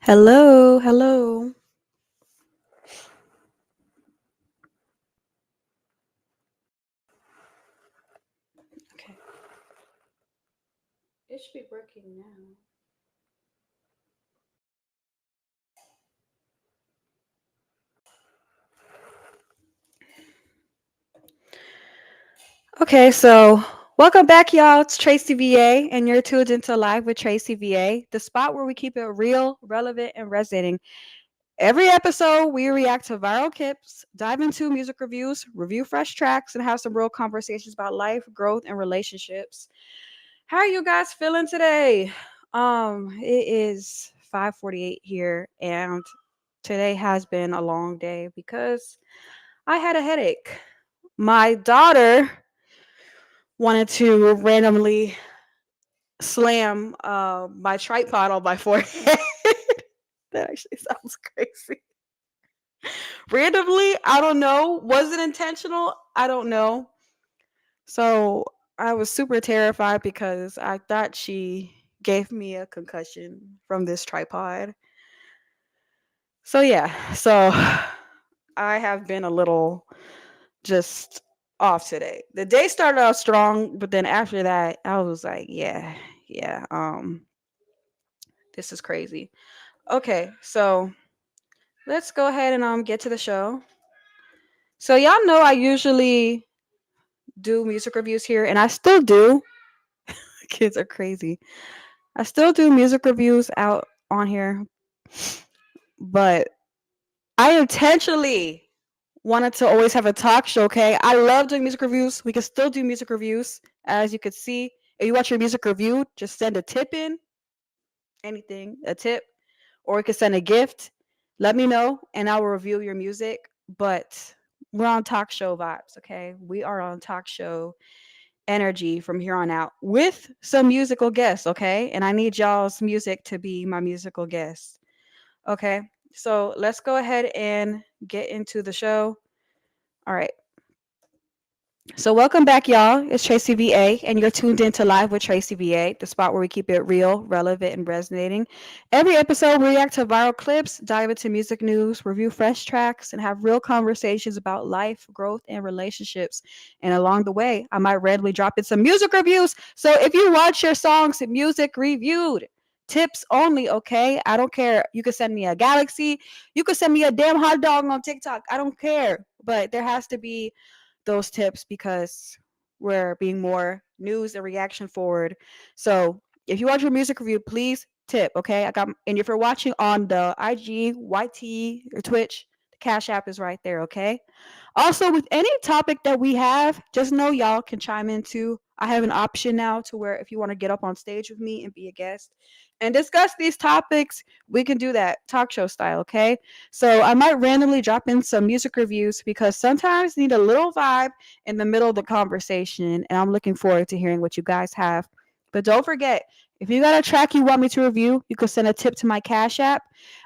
Hello, hello. Okay, it should be working now. Okay, so welcome back, y'all. It's Tracy VA, and you're tuned into Live with Tracy VA, the spot where we keep it real, relevant, and resonating. Every episode, we react to viral clips, dive into music reviews, review fresh tracks, and have some real conversations about life, growth, and relationships. How are you guys feeling today? It is 5:48 here, and today has been a long day because I had a headache. My daughter wanted to randomly slam my tripod on my forehead. That actually sounds crazy. Randomly, I don't know. Was it intentional? I don't know. So I was super terrified because I thought she gave me a concussion from this tripod. So yeah, so I have been a little just off today. The day started off strong, but then after that, I was like, yeah, this is crazy. Okay, so let's go ahead and get to the show. So y'all know I usually do music reviews here, and I still do. Kids are crazy. I still do music reviews out on here, but I intentionally wanted to always have a talk show. Okay, I love doing music reviews. We can still do music reviews, as you could see. If you watch your music review, just send a tip in, anything, a tip, or you can send a gift. Let me know, and I will review your music. But we're on talk show vibes. Okay, we are on talk show energy from here on out with some musical guests. Okay, and I need y'all's music to be my musical guest. Okay, so let's go ahead and get into the show. All right. So welcome back, y'all. It's Tracy VA, and you're tuned into Live with Tracy VA, the spot where we keep it real, relevant, and resonating. Every episode, we react to viral clips, dive into music news, review fresh tracks, and have real conversations about life, growth, and relationships. And along the way, I might randomly drop in some music reviews. So if you want your songs music reviewed, tips only, okay? I don't care. You could send me a galaxy. You could send me a damn hot dog on TikTok. I don't care. But there has to be those tips because we're being more news and reaction forward. So if you watch your music review, please tip. Okay, and if you're watching on the IG, YT, or Twitch, the Cash App is right there. Okay. Also, with any topic that we have, just know y'all can chime in too. I have an option now to where if you want to get up on stage with me and be a guest and discuss these topics, we can do that talk show style, okay? So I might randomly drop in some music reviews because sometimes you need a little vibe in the middle of the conversation, and I'm looking forward to hearing what you guys have. But don't forget, if you got a track you want me to review, you can send a tip to my Cash App,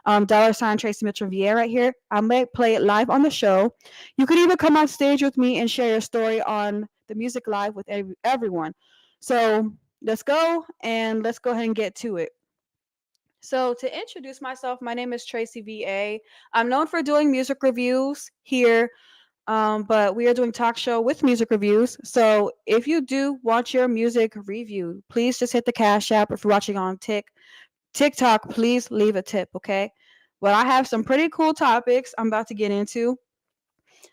$ Tracy Mitchell VA right here. I may play it live on the show. You could even come on stage with me and share your story on the music live with everyone. So let's go and let's go ahead and get to it. So, to introduce myself, my name is Tracy VA. I'm known for doing music reviews here, but we are doing talk show with music reviews. So, if you do want your music reviewed, please just hit the Cash App. If you're watching on TikTok, please leave a tip, okay? Well, I have some pretty cool topics I'm about to get into.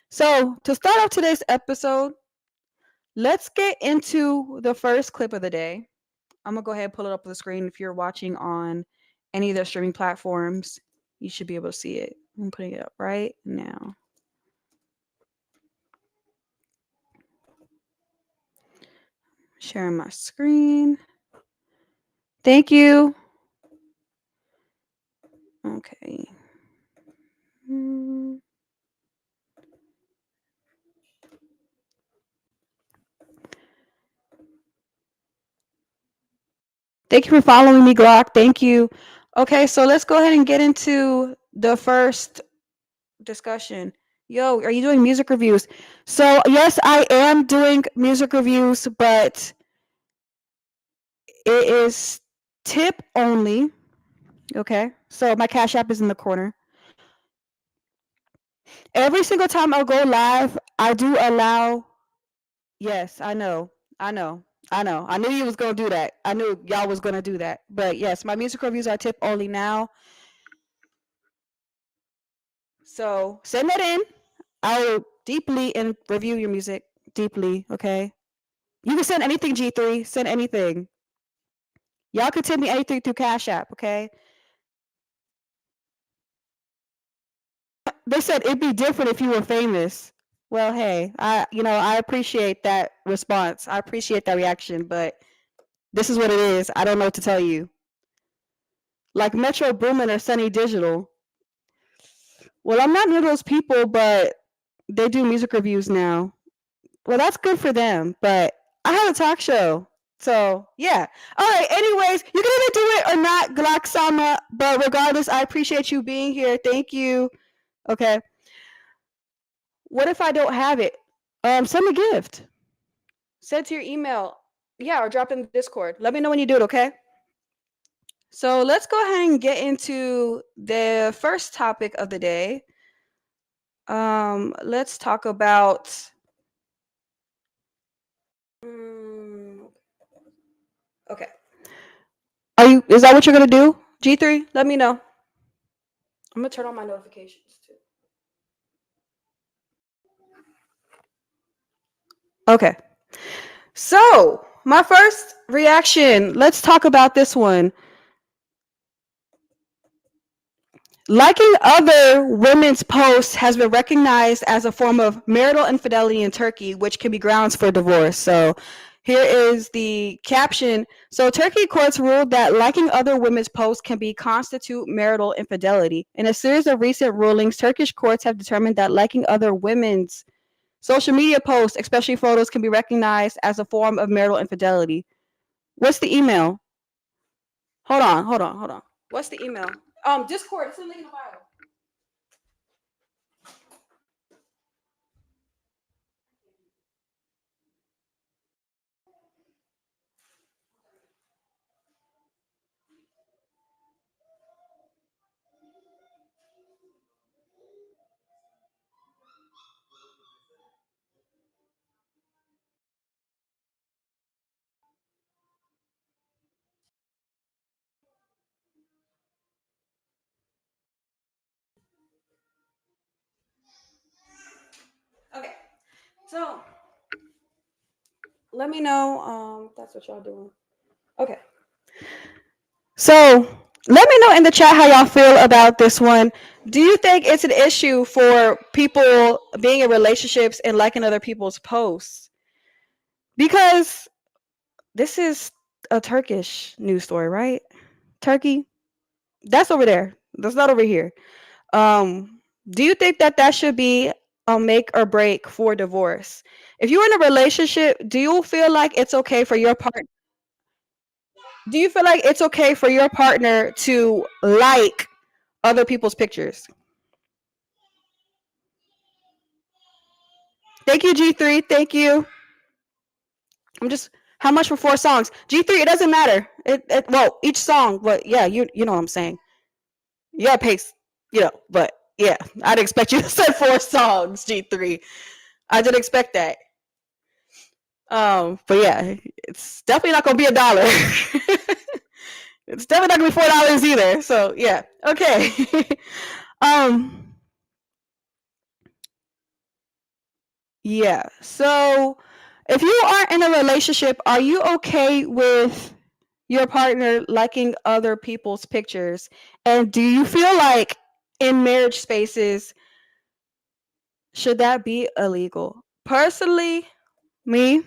So, to start off today's episode, let's get into the first clip of the day. I'm gonna go ahead and pull it up on the screen. If you're watching on any of the streaming platforms, you should be able to see it. I'm putting it up right now. Sharing my screen. Thank you. Okay. Mm. Thank you for following me, Glock. Thank you. Okay, so let's go ahead and get into the first discussion. Yo, are you doing music reviews? So, yes, I am doing music reviews, but it is tip only. Okay. So my Cash App is in the corner. Every single time I go live, I do allow. Yes, I know. I know. I know. I knew you was gonna do that. I knew y'all was gonna do that. But yes, my music reviews are tip only now. So send that in. I will deeply and review your music deeply. Okay. You can send anything, G3. Send anything. Y'all can send me anything through Cash App. Okay. They said it'd be different if you were famous. Well, hey, I appreciate that response. I appreciate that reaction, but this is what it is. I don't know what to tell you. Like Metro Boomin or Sunny Digital. Well, I'm not one of those people, but they do music reviews now. Well, that's good for them, but I have a talk show. So, yeah. All right. Anyways, you can either do it or not, Glaxama. But regardless, I appreciate you being here. Thank you. Okay. What if I don't have it? Send me a gift. Send to your email. Yeah, or drop in the Discord. Let me know when you do it, okay? So let's go ahead and get into the first topic of the day. Let's talk about. Okay. Are you? Is that what you're gonna do? G3. Let me know. I'm gonna turn on my notifications too. Okay. So my first reaction. Let's talk about this one. Liking other women's posts has been recognized as a form of marital infidelity in Turkey, which can be grounds for divorce. So here is the caption. So Turkey courts ruled that liking other women's posts can be constitute marital infidelity. In a series of recent rulings, Turkish courts have determined that liking other women's social media posts, especially photos, can be recognized as a form of marital infidelity. What's the email? Hold on. What's the email? Discord. It's in the link in the bio. Okay. So let me know if that's what y'all doing. Okay. So let me know in the chat how y'all feel about this one. Do you think it's an issue for people being in relationships and liking other people's posts? Because this is a Turkish news story, right? Turkey, that's over there. That's not over here. Do you think that that should be a make or break for divorce? If you're in a relationship, do you feel like it's okay for your partner? Do you feel like it's okay for your partner to like other people's pictures? Thank you, G3. Thank you. I'm just how much for 4 songs? G3, it doesn't matter. Well, each song, but yeah, you know what I'm saying. Yeah, pace, but yeah, I'd expect you to say 4 songs, G3. I didn't expect that. But yeah, it's definitely not gonna be $1. It's definitely not gonna be $4 either. So yeah, okay. um, yeah. So if you are in a relationship, are you okay with your partner liking other people's pictures? And do you feel like in marriage spaces, should that be illegal? Personally, me,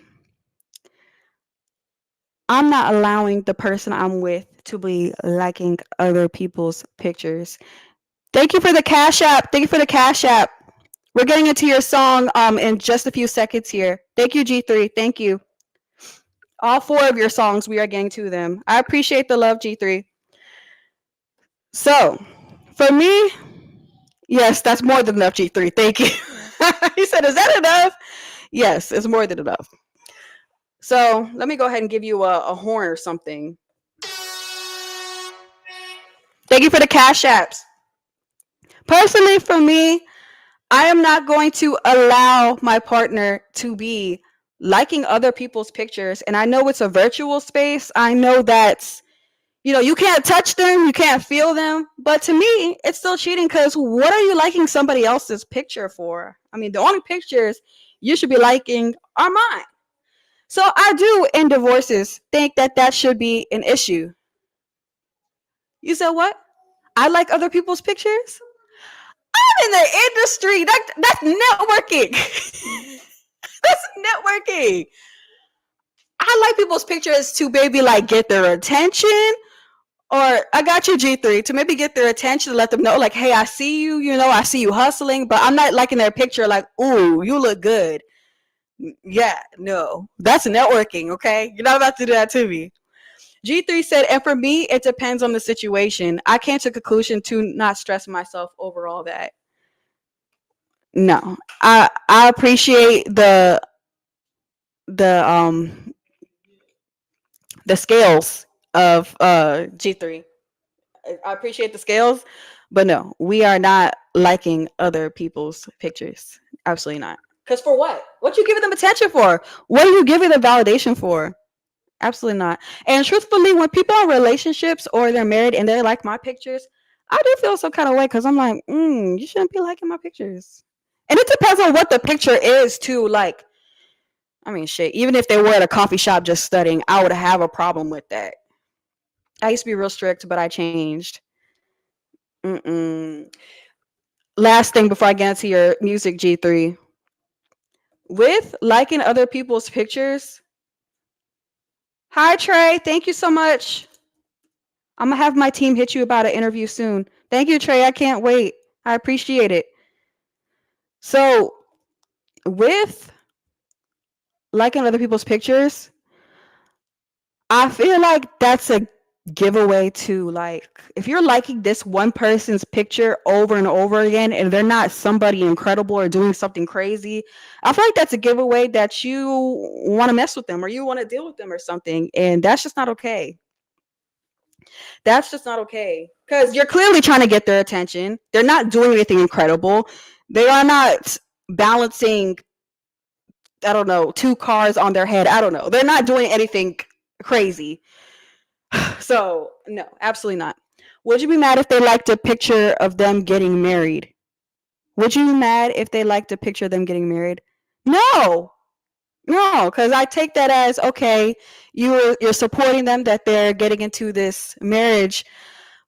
I'm not allowing the person I'm with to be liking other people's pictures. Thank you for the Cash App. Thank you for the Cash App. We're getting into your song in just a few seconds here. Thank you, G3. Thank you. All 4 of your songs, we are getting to them. I appreciate the love, G3. So, for me, yes, that's more than enough, G3. Thank you. He said, is that enough? Yes, it's more than enough. So, let me go ahead and give you a horn or something. Thank you for the cash apps. Personally, for me, I am not going to allow my partner to be liking other people's pictures. And I know it's a virtual space. I know that's, you can't touch them, you can't feel them. But to me, it's still cheating because what are you liking somebody else's picture for? I mean, the only pictures you should be liking are mine. So I do, in divorces, think that that should be an issue. You said what? I like other people's pictures? I'm in the industry. That's networking. That's networking. I like people's pictures to maybe like get their attention. Or I got you, G3, to maybe get their attention to let them know, like, hey, I see you, I see you hustling, but I'm not liking their picture like, ooh, you look good. Yeah, no. That's networking, okay? You're not about to do that to me. G3 said, and for me, it depends on the situation. I came to a conclusion to not stress myself over all that. No. I appreciate the the scales of G3. I appreciate the scales, but no, we are not liking other people's pictures. Absolutely not. Because for what? What you giving them attention for? What are you giving them validation for? Absolutely not. And truthfully, when people are in relationships or they're married and they like my pictures, I do feel some kind of way because I'm like, you shouldn't be liking my pictures. And it depends on what the picture is too. Like, I mean, shit. Even if they were at a coffee shop just studying, I would have a problem with that. I used to be real strict, but I changed. Mm-mm. Last thing before I get into your music, G3. With liking other people's pictures. Hi, Trey. Thank you so much. I'm going to have my team hit you about an interview soon. Thank you, Trey. I can't wait. I appreciate it. So, with liking other people's pictures, I feel like that's a giveaway to, like, if you're liking this one person's picture over and over again and they're not somebody incredible or doing something crazy, I feel like that's a giveaway that you want to mess with them or you want to deal with them or something, and that's just not okay. That's just not okay because you're clearly trying to get their attention. They're not doing anything incredible. They are not balancing, I don't know, 2 cars on their head. I don't know. They're not doing anything crazy. So, no, absolutely not. Would you be mad if they liked a picture of them getting married? Would you be mad if they liked a picture of them getting married? No. No, because I take that as, okay, you're supporting them that they're getting into this marriage,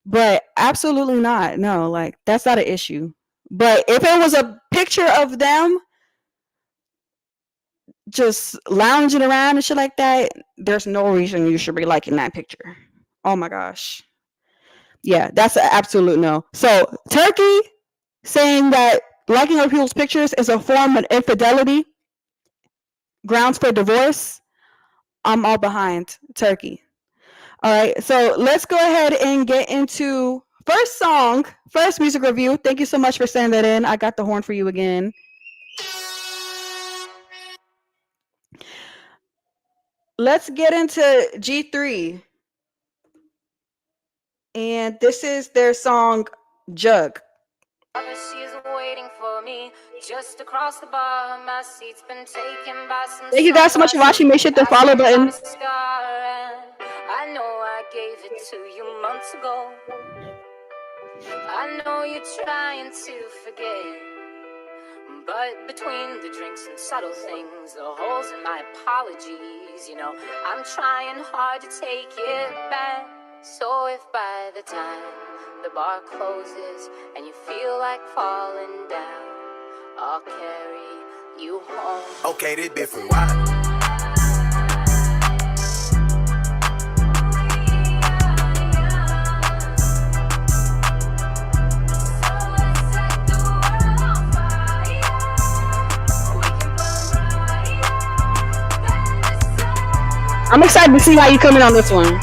but absolutely not. No, like, that's not an issue. But if it was a picture of them just lounging around and shit like that, there's no reason you should be liking that picture. Oh my gosh. Yeah, that's an absolute no. So Turkey saying that liking other people's pictures is a form of infidelity, grounds for divorce. I'm all behind Turkey. All right, so let's go ahead and get into first song, first music review. Thank you so much for sending that in. I got the horn for you again. Let's get into G3. And this is their song, Jug. She's waiting for me just across the bar. My seat's been taken by some. Thank you guys so much for watching. Make sure to hit the follow button. I know I gave it to you months ago. I know you're trying to forget, but between the drinks and subtle things, the holes in my apologies, I'm trying hard to take it back. So if by the time the bar closes and you feel like falling down, I'll carry you home. Okay, this different. Why? I'm excited to see how you come in on this one.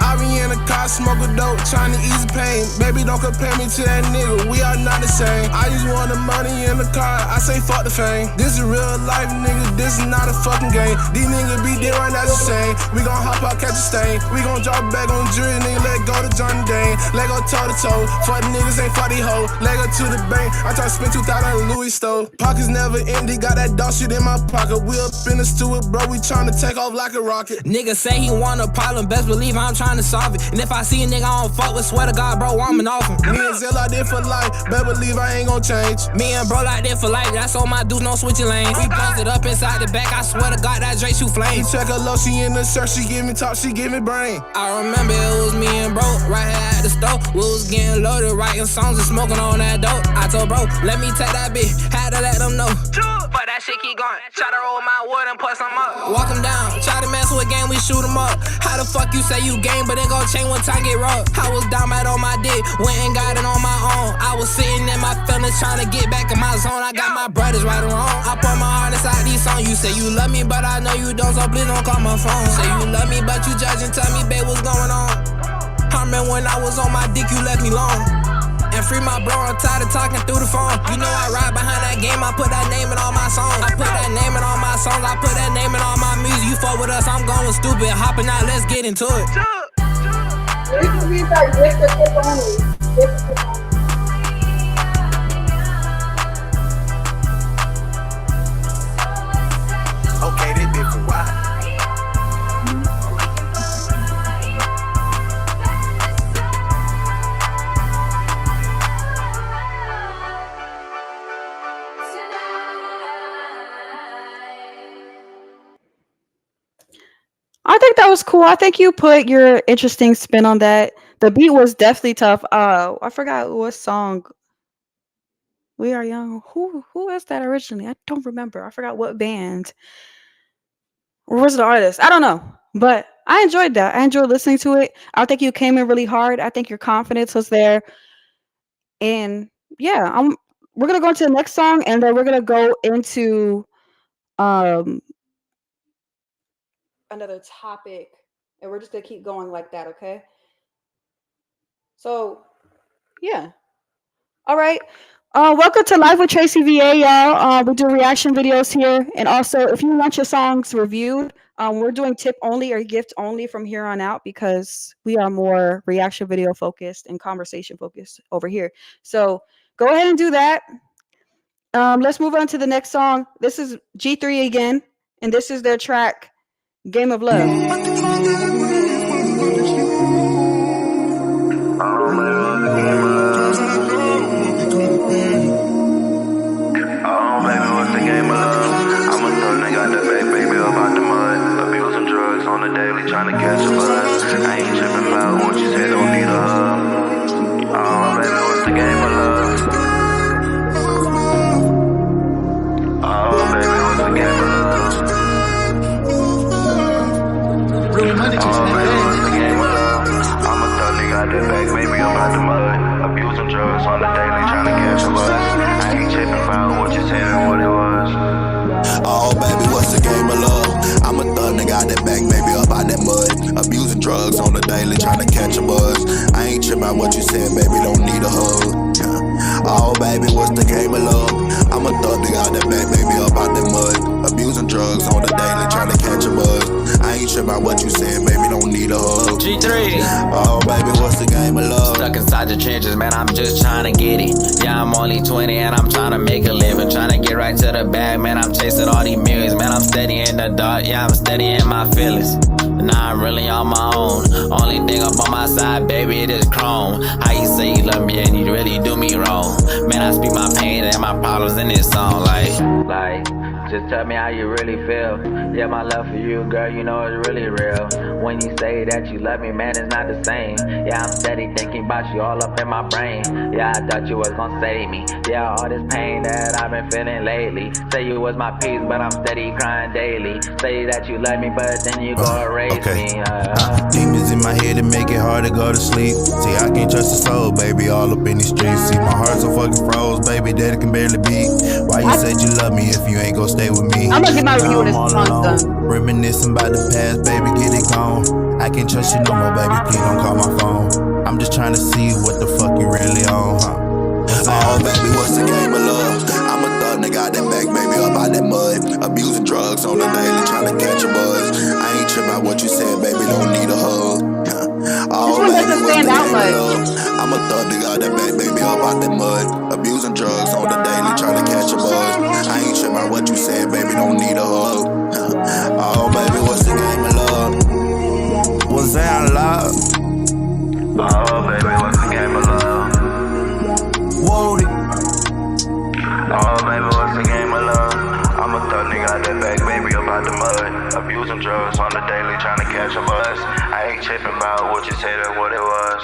I be in a car, smoke a dope, trying to ease the pain. Baby, don't compare me to that nigga, we are not the same. I just want the money in the car, I say fuck the fame. This is real life, nigga, this is not a fucking game. These niggas be there right now the same. We gon' hop out, catch a stain. We gon' drop back on jury, nigga, let go to Johnny Dane. Let go toe to toe, fuck the niggas ain't fuck these hoes. Let go to the bank, I try to spend 2,000 on Louis store. Pockets never empty, got that dog shit in my pocket. We up in the steward, bro, we tryna take off like a rocket. Nigga say he want a problem, best believe I'm trying to solve it. And if I see a nigga I don't fuck with, swear to God, bro, I'm an off him. Me and Zell out there for life, better believe I ain't gon' change. Me and bro like that for life, that's all my dudes, no switching lanes. We busted up inside the back, I swear to God, that Drake shoot flames. Check her low, she in the shirt, she give me top, she give me brain. I remember it was me and bro, right here at the store. We was getting loaded, writing songs and smoking on that dope. I told bro, let me take that bitch, had to let them know. But that shit keep going, try to roll my wood and put some up. Walk him down, try to mess with game, we shoot him up. How the fuck you say you game, but it gon' change when time get rough. I was down bad on my dick, went and got it on my own. I was sitting in my feelings, trying to get back in my zone. I got my brothers right or wrong. I put my heart inside these songs. You say you love me, but I know you don't, so please don't call my phone. Say you love me, but you judge and tell me, babe, what's going on. I remember when I was on my dick, you left me long. And free my bro, I'm tired of talking through the phone. You know I ride behind that game, I put that name in all my songs. I put that name in all my songs, I put that name in all my music. You fuck with us, I'm going stupid. Hopping out, let's get into it. You can read that with the tip only. With the tip only. Okay, this been for why. I think that was cool. I think you put your interesting spin on that. The beat was definitely tough. I forgot what song. We Are Young. Who is that originally? I don't remember. I forgot what band. Or was it the artist? I don't know. But I enjoyed that. I enjoyed listening to it. I think you came in really hard. I think your confidence was there. And yeah, we're gonna go into the next song and then we're gonna go into another topic. And we're just gonna keep going like that, okay? So yeah. All right. Welcome to Live with Tracy VA, y'all. We do reaction videos here. And also, if you want your songs reviewed, we're doing tip only or gift only from here on out because we are more reaction video focused and conversation focused over here. So go ahead and do that. Let's move on to the next song. This is G3 again, and this is their track, Game of Love. Trying to catch a buzz. I ain't tripping about what you said, don't need a hug. Oh, baby, what's the game of love? Oh, baby, what's the game of love? Oh, baby, what's the game of love? I'm a thug nigga out there back, baby, I'm out the mud. Abusing drugs on the daily, trying to catch a buzz. I ain't tripping about what you said and what it was. Oh, baby, what's the game of love? I'm a thug nigga out that back, baby, up out that mud. Abusing drugs on the daily, trying to catch a buzz. I ain't tripping about what you said, baby, don't need a hug. Oh, baby, what's the game of love? I'm a thug nigga out that back, baby, up out that mud. Abusing drugs on the daily, trying to catch a buzz. I ain't tripping about what you said, baby, don't need a hug. G3. Oh, baby, what's the game of love? Stuck inside the trenches, man, I'm just trying to get it. Yeah, I'm only 20 and I'm trying to make a living. Trying to get right to the bag, man, I'm chasing all these millions. Man, I'm steady in the dark, yeah, I'm steady in my feelings. Now I'm really on my own. Only thing up on my side, baby, it is chrome. How you say you love me and you really do me wrong? Man, I speak my pain and my problems in this song, like, just tell me how you really feel. Yeah, my love for you, girl, you know it's really real. When you say that you love me, man, it's not the same. Yeah, I'm steady thinking about you all up in my brain. Yeah, I thought you was gonna save me. Yeah, all this pain that I've been feeling lately. Say you was my peace, but I'm steady crying daily. Say that you love me, but then you go erase me. Demons in my head that make it hard to go to sleep. See, I can't trust the soul, baby, all up in these streets. See, my heart so fucking froze, baby, that it can barely beat. Why you said you love me if you ain't gon' stay with me? I'm gonna get my review when this song's done. Reminiscing about the past, baby, get it gone. I can't trust you no more, baby, please don't call my phone. I'm just trying to see what the fuck you really on, huh? Oh, baby, what's the game of love? I'm a thug, nigga, got that back, baby, up out that mud. Abusing drugs on the daily, trying to catch a buzz. I ain't tripping about what you said, baby, don't need a hug. This Oh, one baby, doesn't what's stand the out game of much. love? I'm a thug, nigga, got that back, baby, up out that mud. Abusing drugs on the daily, trying to catch a buzz. I ain't tripping about what you said, baby, don't need a hug. Oh, baby, what's the game of love? Was that love? Oh, baby, what's the game of love? Whoa, Oh, baby, what's the game of love? I'm a thug nigga out that back, baby, up out the mud. Abusing drugs on the daily, trying to catch a buzz. I ain't tripping about what you said and what it was.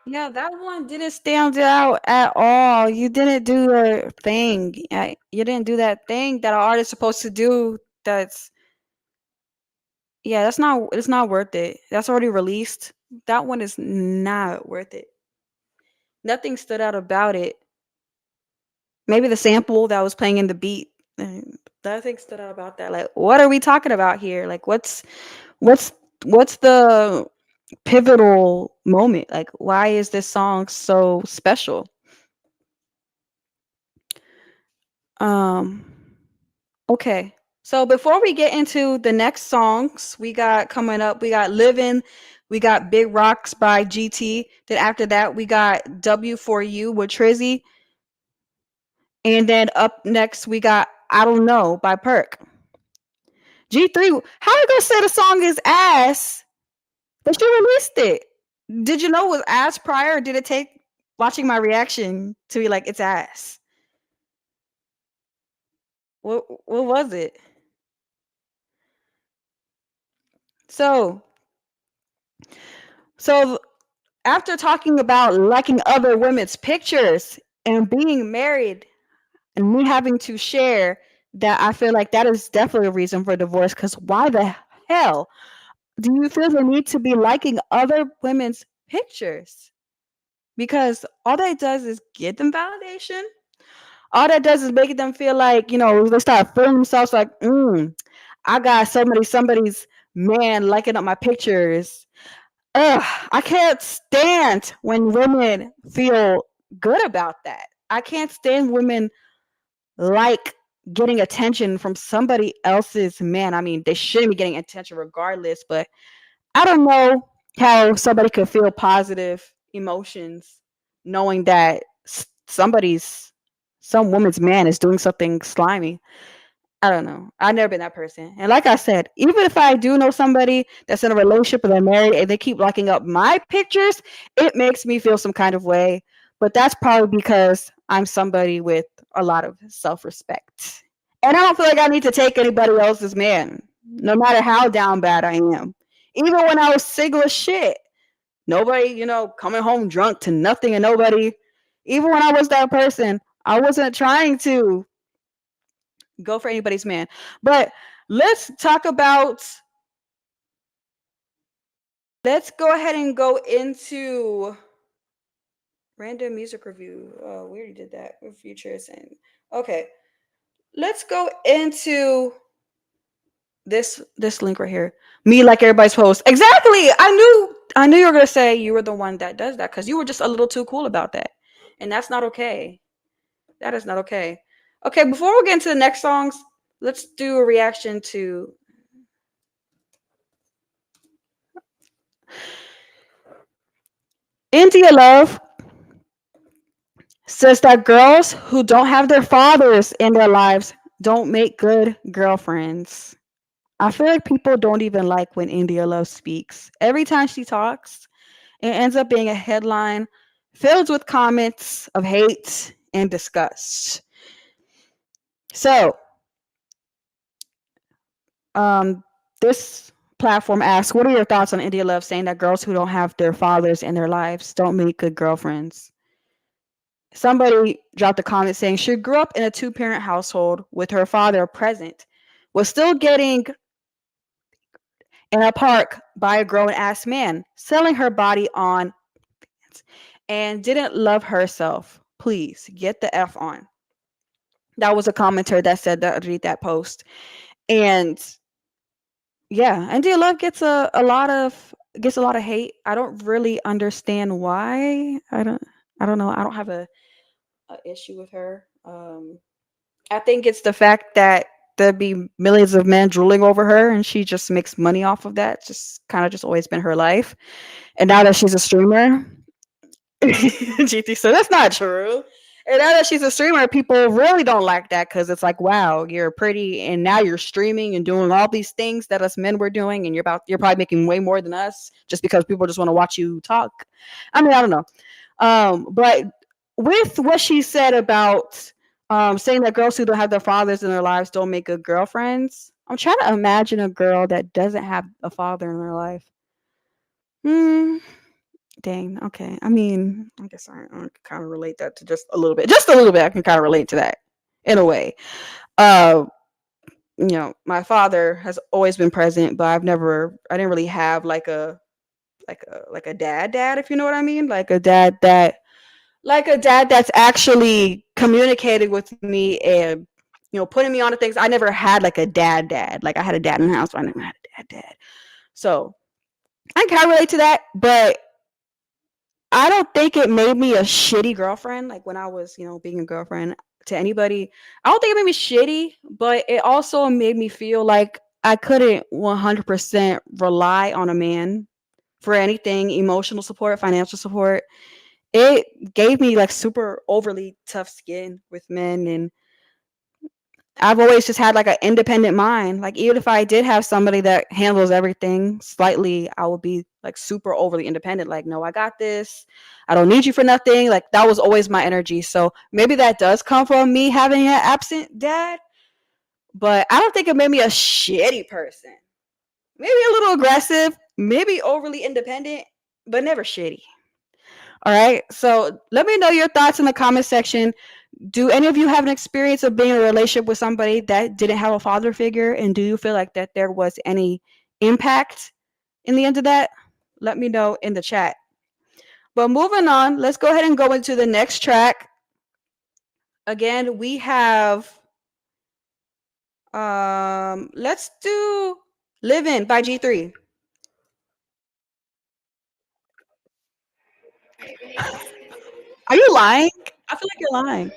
Yeah, that one didn't stand out at all. You didn't do your thing. You didn't do that thing that an artist supposed to do. That's yeah, that's not. It's not worth it. That's already released. That one is not worth it. Nothing stood out about it. Maybe the sample that was playing in the beat. Nothing stood out about that. Like, what are we talking about here? Like, what's what's the pivotal moment? Like, why is this song so special? Um, okay. So before we get into the next songs we got coming up, we got Living, we got Big Rocks by GT. Then after that, we got W for You with Trizzy. And then up next, we got I Don't Know by Perk. G3, how you gonna say the song is ass? But you released it. Did you know it was ass prior, or did it take watching my reaction to be like it's ass? What was it? So so after talking about liking other women's pictures and being married and me having to share that, I feel like that is definitely a reason for divorce. Because why the hell do you feel the need to be liking other women's pictures? Because all that does is get them validation. All that does is make them feel like, they start feeling themselves like, I got somebody's man liking up my pictures. Ugh, I can't stand when women feel good about that. I can't stand women like getting attention from somebody else's man. I mean, they shouldn't be getting attention regardless, but I don't know how somebody could feel positive emotions knowing that some woman's man is doing something slimy. I don't know. I've never been that person. And like I said, even if I do know somebody that's in a relationship or they're married and they keep locking up my pictures, it makes me feel some kind of way. But that's probably because I'm somebody with a lot of self respect. And I don't feel like I need to take anybody else's man, no matter how down bad I am. Even when I was single as shit, nobody, coming home drunk to nothing and nobody. Even when I was that person, I wasn't trying to go for anybody's man. But let's talk about let's go ahead and go into random music review. Oh, we already did that with futures and okay. Let's go into this link right here. Me like everybody's post. Exactly. I knew you were gonna say you were the one that does that because you were just a little too cool about that. And that's not okay. That is not okay. Okay, before we get into the next songs, let's do a reaction to India Love says that girls who don't have their fathers in their lives don't make good girlfriends. I feel like people don't even like when India Love speaks. Every time she talks, it ends up being a headline filled with comments of hate and disgust. So, um, this platform asks, what are your thoughts on India Love saying that girls who don't have their fathers in their lives don't make good girlfriends? Somebody dropped a comment saying she grew up in a two-parent household with her father present, was still getting in a park by a grown-ass man, selling her body on, and didn't love herself. Please get the F on. That was a commenter that said that read that post. And Yeah, India Love gets a lot of hate. I don't really understand why. I don't know. I don't have a issue with her. I think it's the fact that there'd be millions of men drooling over her and she just makes money off of that. Just kind of just always been her life. And now that she's a streamer, GT said that's not true. And now that she's a streamer, people really don't like that because it's like, wow, you're pretty, and now you're streaming and doing all these things that us men were doing, and you're probably making way more than us just because people just want to watch you talk. I mean, I don't know. But with what she said about saying that girls who don't have their fathers in their lives don't make good girlfriends, I'm trying to imagine a girl that doesn't have a father in their life. Hmm. Dang. Okay. I mean, I guess I can kind of relate that to just a little bit. Just a little bit. I can kind of relate to that in a way. Uh, my father has always been present, but I didn't really have like a dad, if you know what I mean, like a dad that's actually communicating with me and putting me on to things. I never had like a dad. Like I had a dad in the house, but I never had a dad. So I can kind of relate to that, but I don't think it made me a shitty girlfriend. Like when I was, being a girlfriend to anybody, I don't think it made me shitty, but it also made me feel like I couldn't 100% rely on a man for anything emotional support, financial support. It gave me like super overly tough skin with men, and I've always just had like an independent mind. Like even if I did have somebody that handles everything slightly, I would be like super overly independent. Like, no, I got this. I don't need you for nothing. Like that was always my energy. So maybe that does come from me having an absent dad, but I don't think it made me a shitty person. Maybe a little aggressive, maybe overly independent, but never shitty. All right. So let me know your thoughts in the comment section. Do any of you have an experience of being in a relationship with somebody that didn't have a father figure, and do you feel like that there was any impact in the end of that? Let me know in the chat. But moving on, let's go ahead and go into the next track. Again, we have let's do Live In by G3. Are you lying? I feel like you're lying.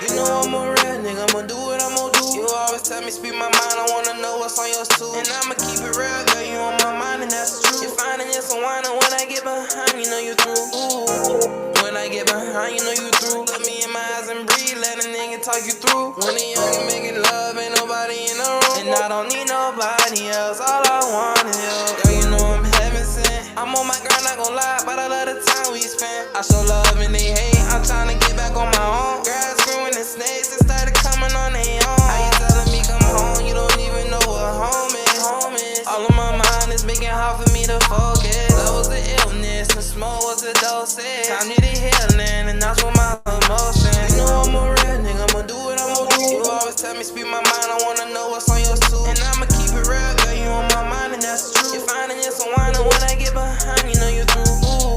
You know I'm a real nigga, I'ma do what I'ma do. You always tell me speak my mind, I wanna know what's on yours too. And I'ma keep it real, girl, you on my mind and that's true. You're finding you some wine and when I get behind, you know you through. Ooh. When I get behind, you know you through. Look me in my eyes and breathe, let a nigga talk you through. When the young and making love, ain't nobody in the room. And I don't need nobody else, all I want is you. Girl, you know I'm heaven sent. I'm on my grind, not gon' lie, but I love the time we spent. I show love and they hate, I'm tryna get back on my own. Grass growing and snakes, it started coming on their own. How you telling me come home, you don't even know what home is. All of my mind is making hard for me to focus. Love was the illness, and smoke was the dosage. Time needed healing, and that's what my emotions. You know I'm a real nigga, I'ma do what I'ma do. You always tell me speak my mind, I wanna know what's on yours too. And I'ma keep it real, girl, you on my mind and that's true. You're finding you some wine and when I get behind, you know you through. Ooh.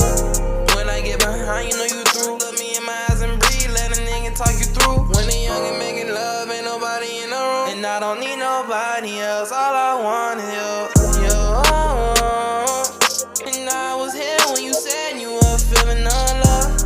When I get behind, you know you through. Look me in my eyes and breathe, let a nigga talk you through. When the young and making love, ain't nobody in the room. And I don't need nobody else, all I want is you. And I was here when you said you were feeling unloved.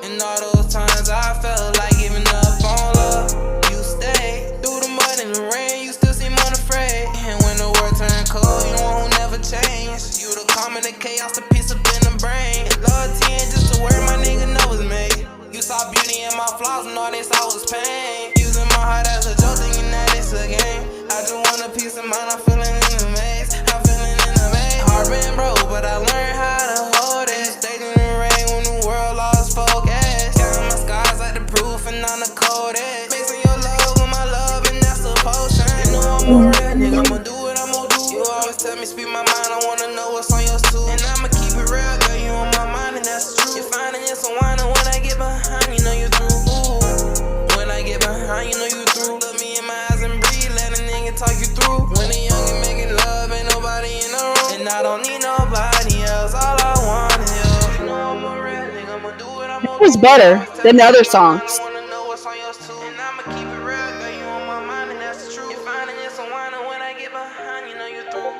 And all those times I felt like giving up on love. You stayed through the mud and the rain, you still seem unafraid. And when the world turned cold, you the one who never changed. You the calm in the chaos, the peace up in the brain. Loyalty ain't just a word my nigga know was made. You saw beauty in my flaws and all they saw was pain. Using my heart as a joke, thinking that it's a game. I just want a peace of mind, I'm feeling in the maze. I'm feeling in the maze. Heart been broke, but I learned how to hold it. Stayed in the rain when the world lost focus. Counting my scars like the proof and I'm the coldest. Mixing your love with my love and that's a potion. You know I'm a real nigga, I'ma do what I'ma do. You always tell me speak my mind, I wanna know what's on yours too. And I'ma keep it real, girl, you on my mind and that's true. You're finding you some wine and when I get behind, you know you through. Ooh. When I get behind, you know you through. Look me in my eyes and breathe, let a nigga talk you through. When the was better than the other songs. Wanna know what's on yours too. And I'ma keep it real, girl. You on my mind, and that's the truth. You're finding this a whiner when I get behind, you know you through.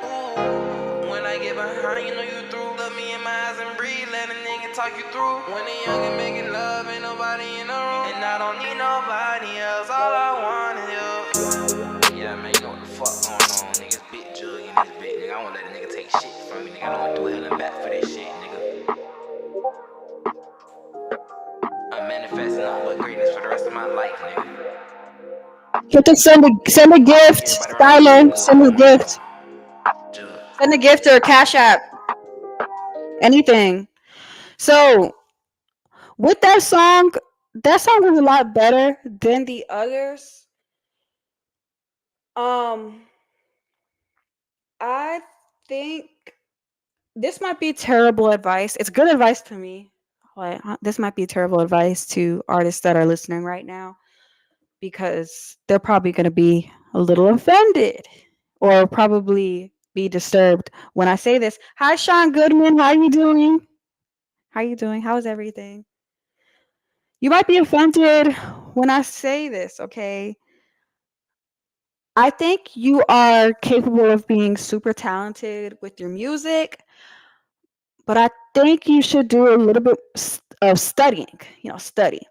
When I get behind, you know you through. Look me in my eyes and breathe, let a nigga talk you through. When they young and making love, ain't nobody in the room. And I don't need nobody else, all I want is you. Yeah, man, you know what the fuck going on, niggas. Big jug in this bitch, nigga. I won't let a nigga take shit from me, nigga. I don't want to do hell and back for that shit, nigga. I'm manifesting nothing but greatness for the rest of my life, nigga. Get to send a gift, Stallion. Send a gift. Send a gift or a Cash App. Anything. So with that song was a lot better than the others. I think this might be terrible advice. It's good advice to me. But this might be terrible advice to artists that are listening right now, because they're probably going to be a little offended or probably be disturbed when I say this. Hi, Sean Goodman. How you doing? How you doing? How's everything? You might be offended when I say this, okay? I think you are capable of being super talented with your music, but I think you should do a little bit of studying, study.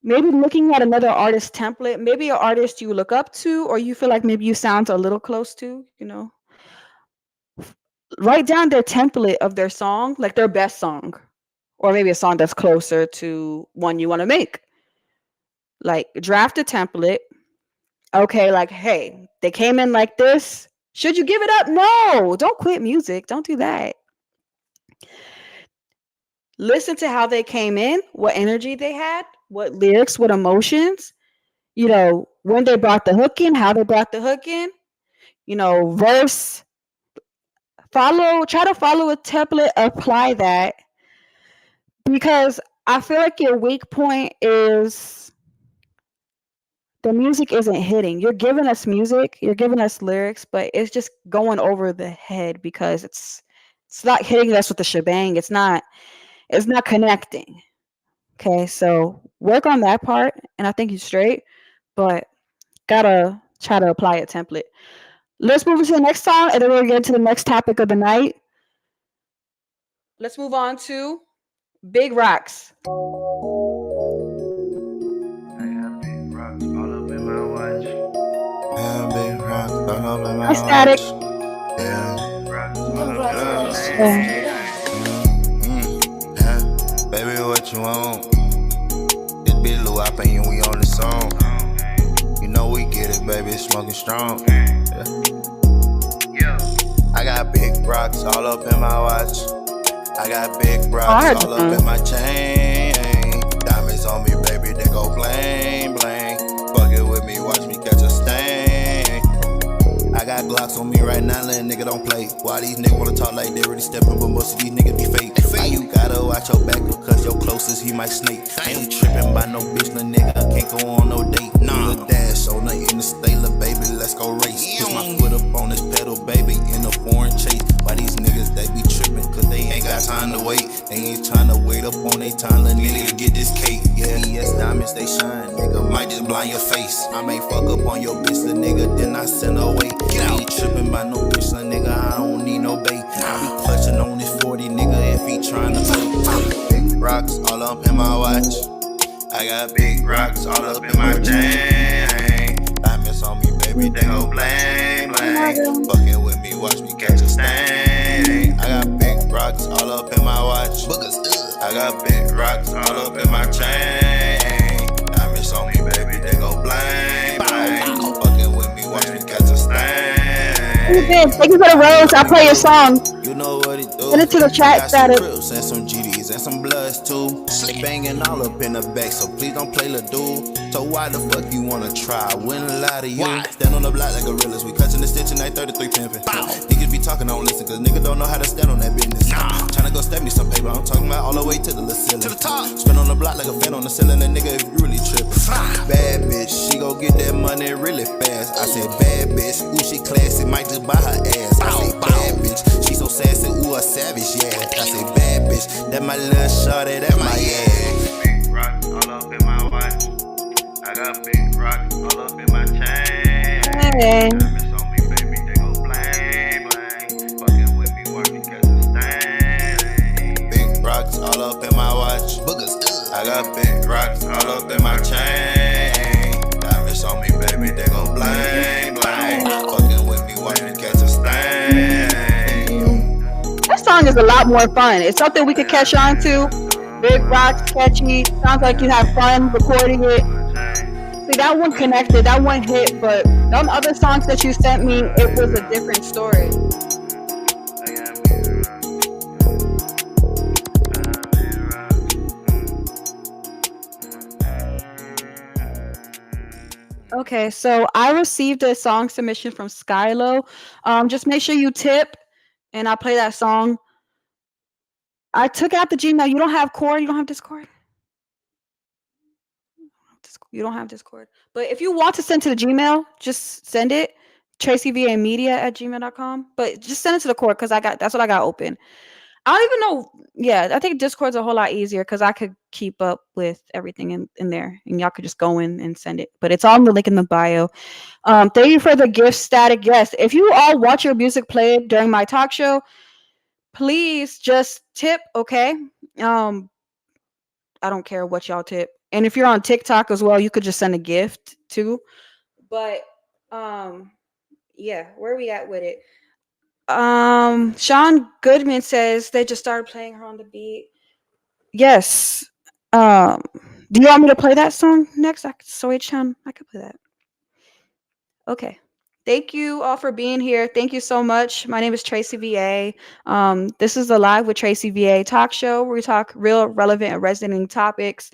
Maybe looking at another artist template, maybe an artist you look up to or you feel like maybe you sound a little close to, write down their template of their song, like their best song, or maybe a song that's closer to one you want to make. Like draft a template. Okay, like, hey, they came in like this. Should you give it up? No, don't quit music. Don't do that. Listen to how they came in, what energy they had, what lyrics, what emotions, when they brought the hook in, how they brought the hook in, verse, try to follow a template, apply that, because I feel like your weak point is the music isn't hitting. You're giving us music, you're giving us lyrics, but it's just going over the head because it's not hitting us with the shebang. It's not connecting. Okay, so work on that part, and I think you're straight, but gotta try to apply a template. Let's move into the next song, and then we'll get into the next topic of the night. Let's move on to Big Rocks. I got big rocks all up in my watch. Yeah, big rocks all up in my Hi, Static. Yeah. Rocks all up in my watch. Yeah. Baby, what you want? This bitch Lou, I pay you, we on the song. You know we get it, baby, smoking strong. Yeah. I got big rocks all up in my watch. I got big rocks all up in my chain. Diamonds on me, baby, they go bling, bling. Fuck it with me, watch me catch a stain. I got Glocks on me right now, let a nigga don't play. Why these niggas wanna talk like they really steppin', but most of these niggas be fake. Why you gotta watch your back, because your closest he might snake. Ain't trippin' by no bitch, little nigga, can't go on no date. Nah, the dash on the interstate, little baby, let's go race. Push my foot up on this pedal, baby, in a foreign chase. Why these niggas, they be trippin', cause they ain't got time to wait. They ain't tryna wait up on they time, little nigga, get this cake. Yeah, yes, diamonds, they shine, nigga, might just blind your face. I may fuck up on your bitch, little nigga, then I send her away. I ain't trippin' by no bitch, little nigga, I don't need no bait. I be clutching on this 40, nigga, if he tryna play. Big rocks all up in my watch. I got big rocks all up in my chain. Diamonds on me, baby, they go bling, bling. Fucking with me, watch me catch a stain. I got big rocks all up in my watch. I got big rocks all up in my chain. Diamonds on me, baby, they go bling, bling. Fucking with me, watch me catch a stain. Thank you for the rose. I'll play your song. You know what it do. Send it to the chat, Static. And some GDs and some bloods too. Banging all up in the back, so please don't play the dude. So why the fuck you wanna try? Wouldn't lie to you. Stand on the block like gorillas. We clutching the stitch and like 33 pimpin'. Niggas be talking, don't listen, cause niggas don't know how to stand on that business. Tryna go stab me some paper. I'm talking about all the way to the ceiling. To the top. Spin on the block like a fan on the ceiling. And nigga, if you really trippin'. Bad bitch, she go get that money really fast. I said bad bitch, ooh she classy, might just buy her ass. I say bad bitch, she so sassy, ooh a savage, yeah. I say bad bitch, That my little shorty, that my yeah. Big rocks all up in my watch. I got big rocks all up in my chain. Hey. Diamonds on me, baby, they go bling, bling. Fucking with me, watch me catch a stain. Big rocks all up in my watch. I got big rocks all up in my chain. Diamonds on me, baby, they gon' bling, bling. Fucking with me, watch me catch a stain. That song is a lot more fun. It's something we could catch on to. Big rocks, catchy. Sounds like you have fun recording it. See, that one connected, that one hit, but them other songs that you sent me, it was a different story. Okay, so I received a song submission from Skylo. Just make sure you tip, and I'll play that song. I took out the Gmail. You don't have Cord? You don't have Discord? You don't have Discord. But if you want to send to the Gmail, just send it. TRACYVAmedia@gmail.com. But just send it to the Cord because that's what I got open. I don't even know. Yeah, I think Discord's a whole lot easier because I could keep up with everything in there, and y'all could just go in and send it. But it's all in the link in the bio. Thank you for the gift, Static. Yes, if you all watch your music played during my talk show, please just tip, okay? I don't care what y'all tip. And if you're on TikTok as well, you could just send a gift too. But yeah, where are we at with it? Sean Goodman says they just started playing her on the beat. Yes. Do you want me to play that song next? Soy Chan, I could play that. Okay. Thank you all for being here. Thank you so much. My name is Tracy VA. This is the Live with Tracy VA talk show where we talk real, relevant, and resonating topics.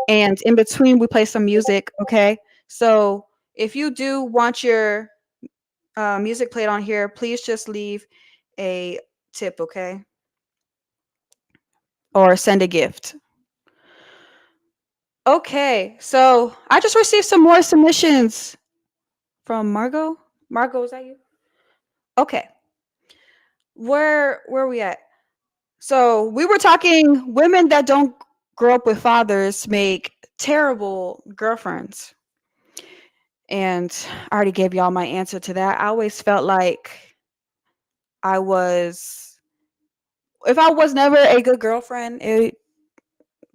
And in between, we play some music. Okay. So if you do want your music played on here, please just leave a tip, okay? Or send a gift. Okay, so I just received some more submissions from Margot. Margot, is that you? Okay. Where are we at? So we were talking women that don't grow up with fathers make terrible girlfriends. And I already gave y'all my answer to that. I always felt like if I was never a good girlfriend, it's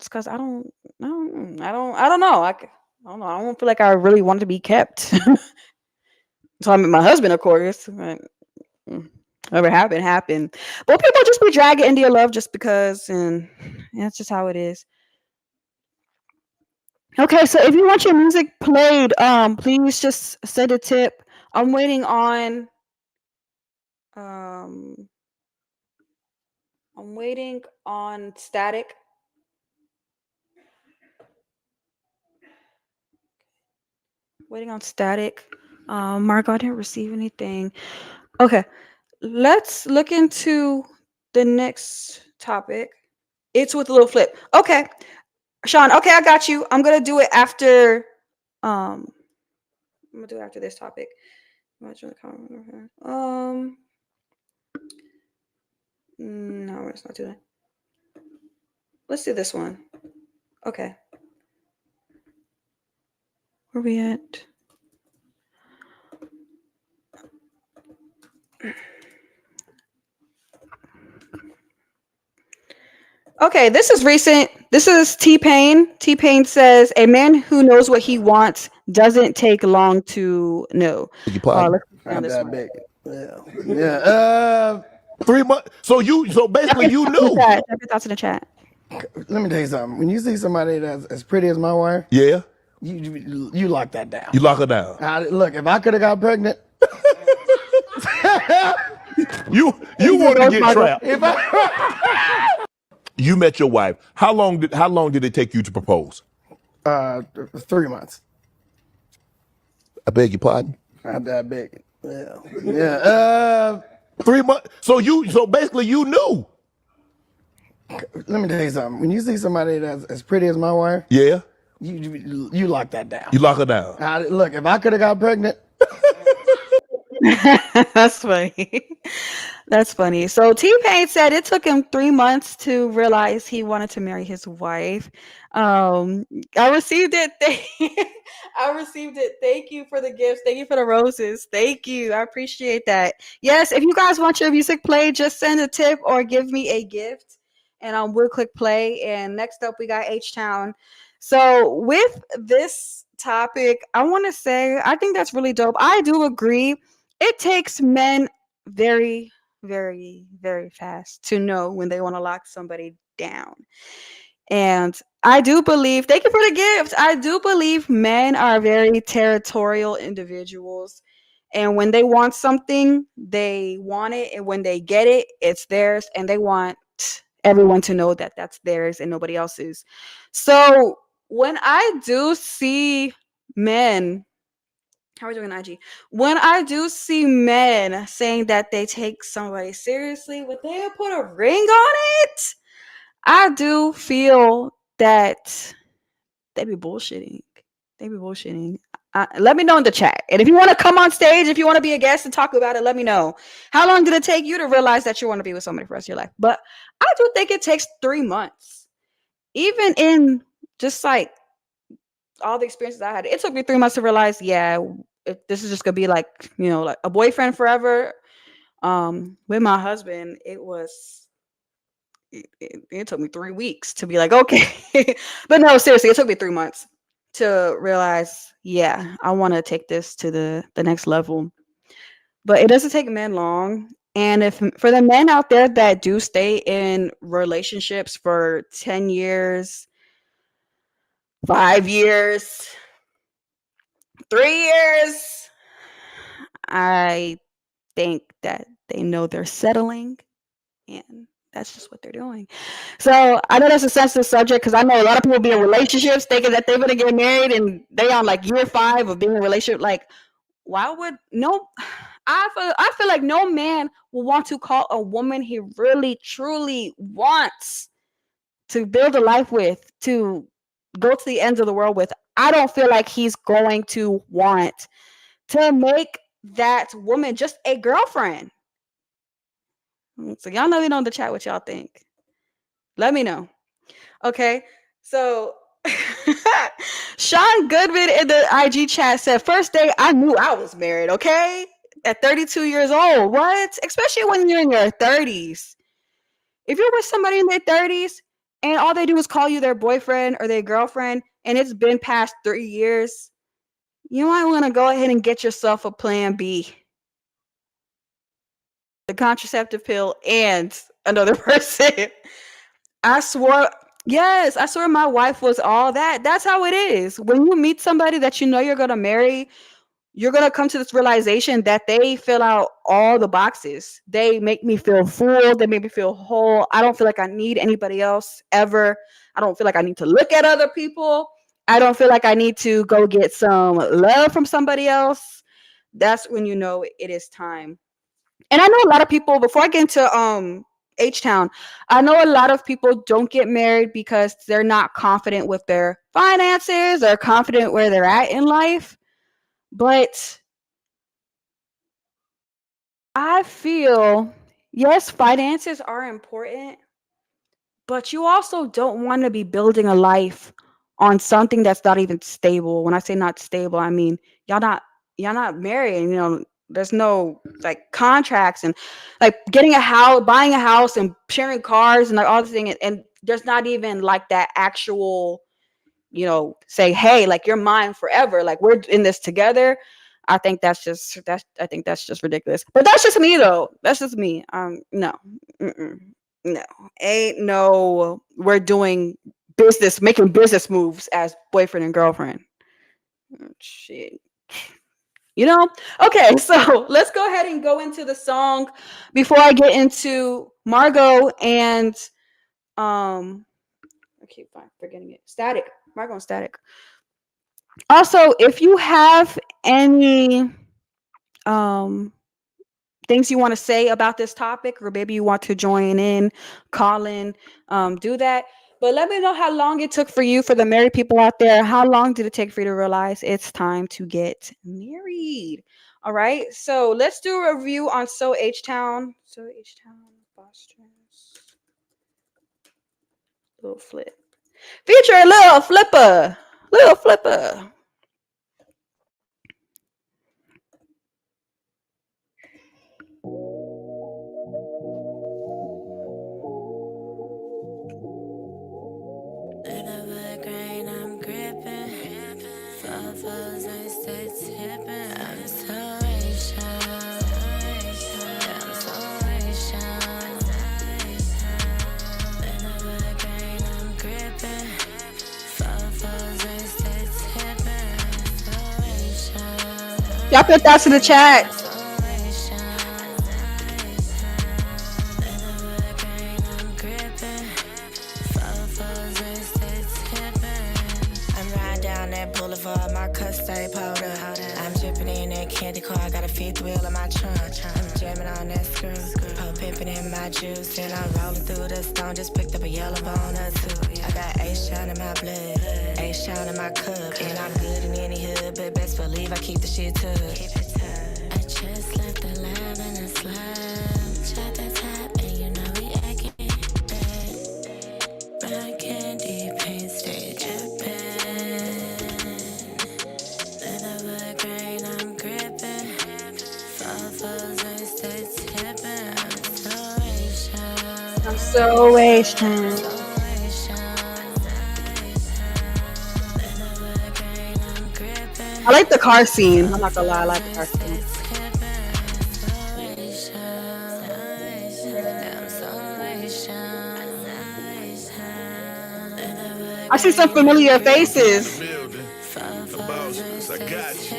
because I don't know. I don't know. I don't feel like I really wanted to be kept. So I met my husband, of course. Whatever happened. But people just be dragging India love just because, and that's just how it is. Okay, so if you want your music played, please just send a tip. I'm waiting on Static. Waiting on Static. Marco, I didn't receive anything. Okay, let's look into the next topic. It's with a little flip. Okay, Sean. Okay, I got you. I'm gonna do it after. I'm gonna do it after this topic. No, let's not do that. Let's do this one. Okay. Where we at? Okay, this is recent. This is T-Pain. T-Pain says, "A man who knows what he wants doesn't take long to know." Let's I'm that big. Yeah. 3 months. So basically you knew. Check your thoughts in the chat. Let me tell you something. When you see somebody that's as pretty as my wife, Yeah, you lock that down. you lock her down. Look, if I could have got pregnant, You want to get trapped. if I You met your wife. How long did it take you to propose? 3 months. I beg your pardon. I'm that big. Yeah. 3 months. So basically you knew. Let me tell you something. When you see somebody that's as pretty as my wife, Yeah, you lock that down. you lock her down. Look, if I could have got pregnant, That's funny. That's funny. So T Pain said it took him 3 months to realize he wanted to marry his wife. Um, I received it. I received it. Thank you for the gifts. Thank you for the roses. Thank you. I appreciate that. Yes, if you guys want your music played, just send a tip or give me a gift, and we'll click play. And next up, we got H Town. So with this topic, I want to say I think that's really dope. I do agree. It takes men very, very, very fast to know when they want to lock somebody down. And I do believe, thank you for the gift. I do believe men are very territorial individuals. And when they want something, they want it. And when they get it, it's theirs. And they want everyone to know that that's theirs and nobody else's. So when I do see men, how are we doing IG? When I do see men saying that they take somebody seriously, when they put a ring on it, I do feel that they be bullshitting. They be bullshitting. Let me know in the chat. And if you want to come on stage, if you want to be a guest and talk about it, let me know. How long did it take you to realize that you want to be with somebody for the rest of your life? But I do think it takes 3 months. Even in just like all the experiences I had, it took me 3 months to realize, yeah, if this is just gonna be like, like a boyfriend forever. With my husband, it took me 3 weeks to be like, okay. But no, seriously, it took me 3 months to realize, yeah, I want to take this to the next level. But it doesn't take men long. And if for the men out there that do stay in relationships for 10 years, 5 years, 3 years, I think that they know they're settling, and that's just what they're doing. So I know that's a sensitive subject because I know a lot of people be in relationships thinking that they're gonna get married and they on like year 5 of being in a relationship. Like, why would no? I feel like no man will want to call a woman he really truly wants to build a life with, to go to the ends of the world with. I don't feel like he's going to want to make that woman just a girlfriend. So y'all let me know in the chat what y'all think. Let me know. Okay. So Sean Goodman in the IG chat said, first day I knew I was married, okay? At 32 years old. What? Especially when you're in your 30s. If you're with somebody in their 30s and all they do is call you their boyfriend or their girlfriend and it's been past 3 years, you might want to go ahead and get yourself a plan B. The contraceptive pill and another person. I swore, yes, I swore my wife was all that. That's how it is. When you meet somebody that you know you're going to marry, you're going to come to this realization that they fill out all the boxes. They make me feel full. They make me feel whole. I don't feel like I need anybody else ever. I don't feel like I need to look at other people. I don't feel like I need to go get some love from somebody else. That's when you know it is time. And I know a lot of people, before I get into H Town, I know a lot of people don't get married because they're not confident with their finances, they're confident where they're at in life. But I feel, yes, finances are important, but you also don't want to be building a life on something that's not even stable. When I say not stable, I mean y'all not married, there's no like contracts and like getting a house, buying a house and sharing cars and like all the thing, and there's not even like that actual, say, hey, like you're mine forever, like we're in this together. I think that's just ridiculous. But that's just me though. That's just me. No. Mm-mm. No. Ain't no we're doing business, making business moves as boyfriend and girlfriend. Shit. You know? Okay, so let's go ahead and go into the song before I get into Margot and I keep forgetting it. Static. Margot and Static. Also, if you have any um things you want to say about this topic, or maybe you want to join in, call in, do that. But let me know how long it took for you, for the married people out there. How long did it take for you to realize it's time to get married? All right, so let's do a review on So H Town. So H Town, Boston's Little Flip. Feature Little Flipper. Little Flipper. Y'all put that to the chat. I'm riding down that boulevard, my cuss stay pulled up. I'm dripping in that candy car, I got a fifth wheel in my trunk. I'm jamming on that screw, pop pimping in my juice, and I'm rolling through the stone. Just picked up a yellow bone or two. I got A-shine in my blood, A-shine in my cup, and I'm good in any hood, but best believe I keep the shit tucked. I just left the lab in a slab, shot the top, and you know we acting bad. Brown candy paint stay dripping. Little grain I'm gripping. Fofos and stay tipping. I'm So H Town. I like the car scene. I'm not gonna lie, I like the car scene. I see some familiar faces. Building. The boss, I got you.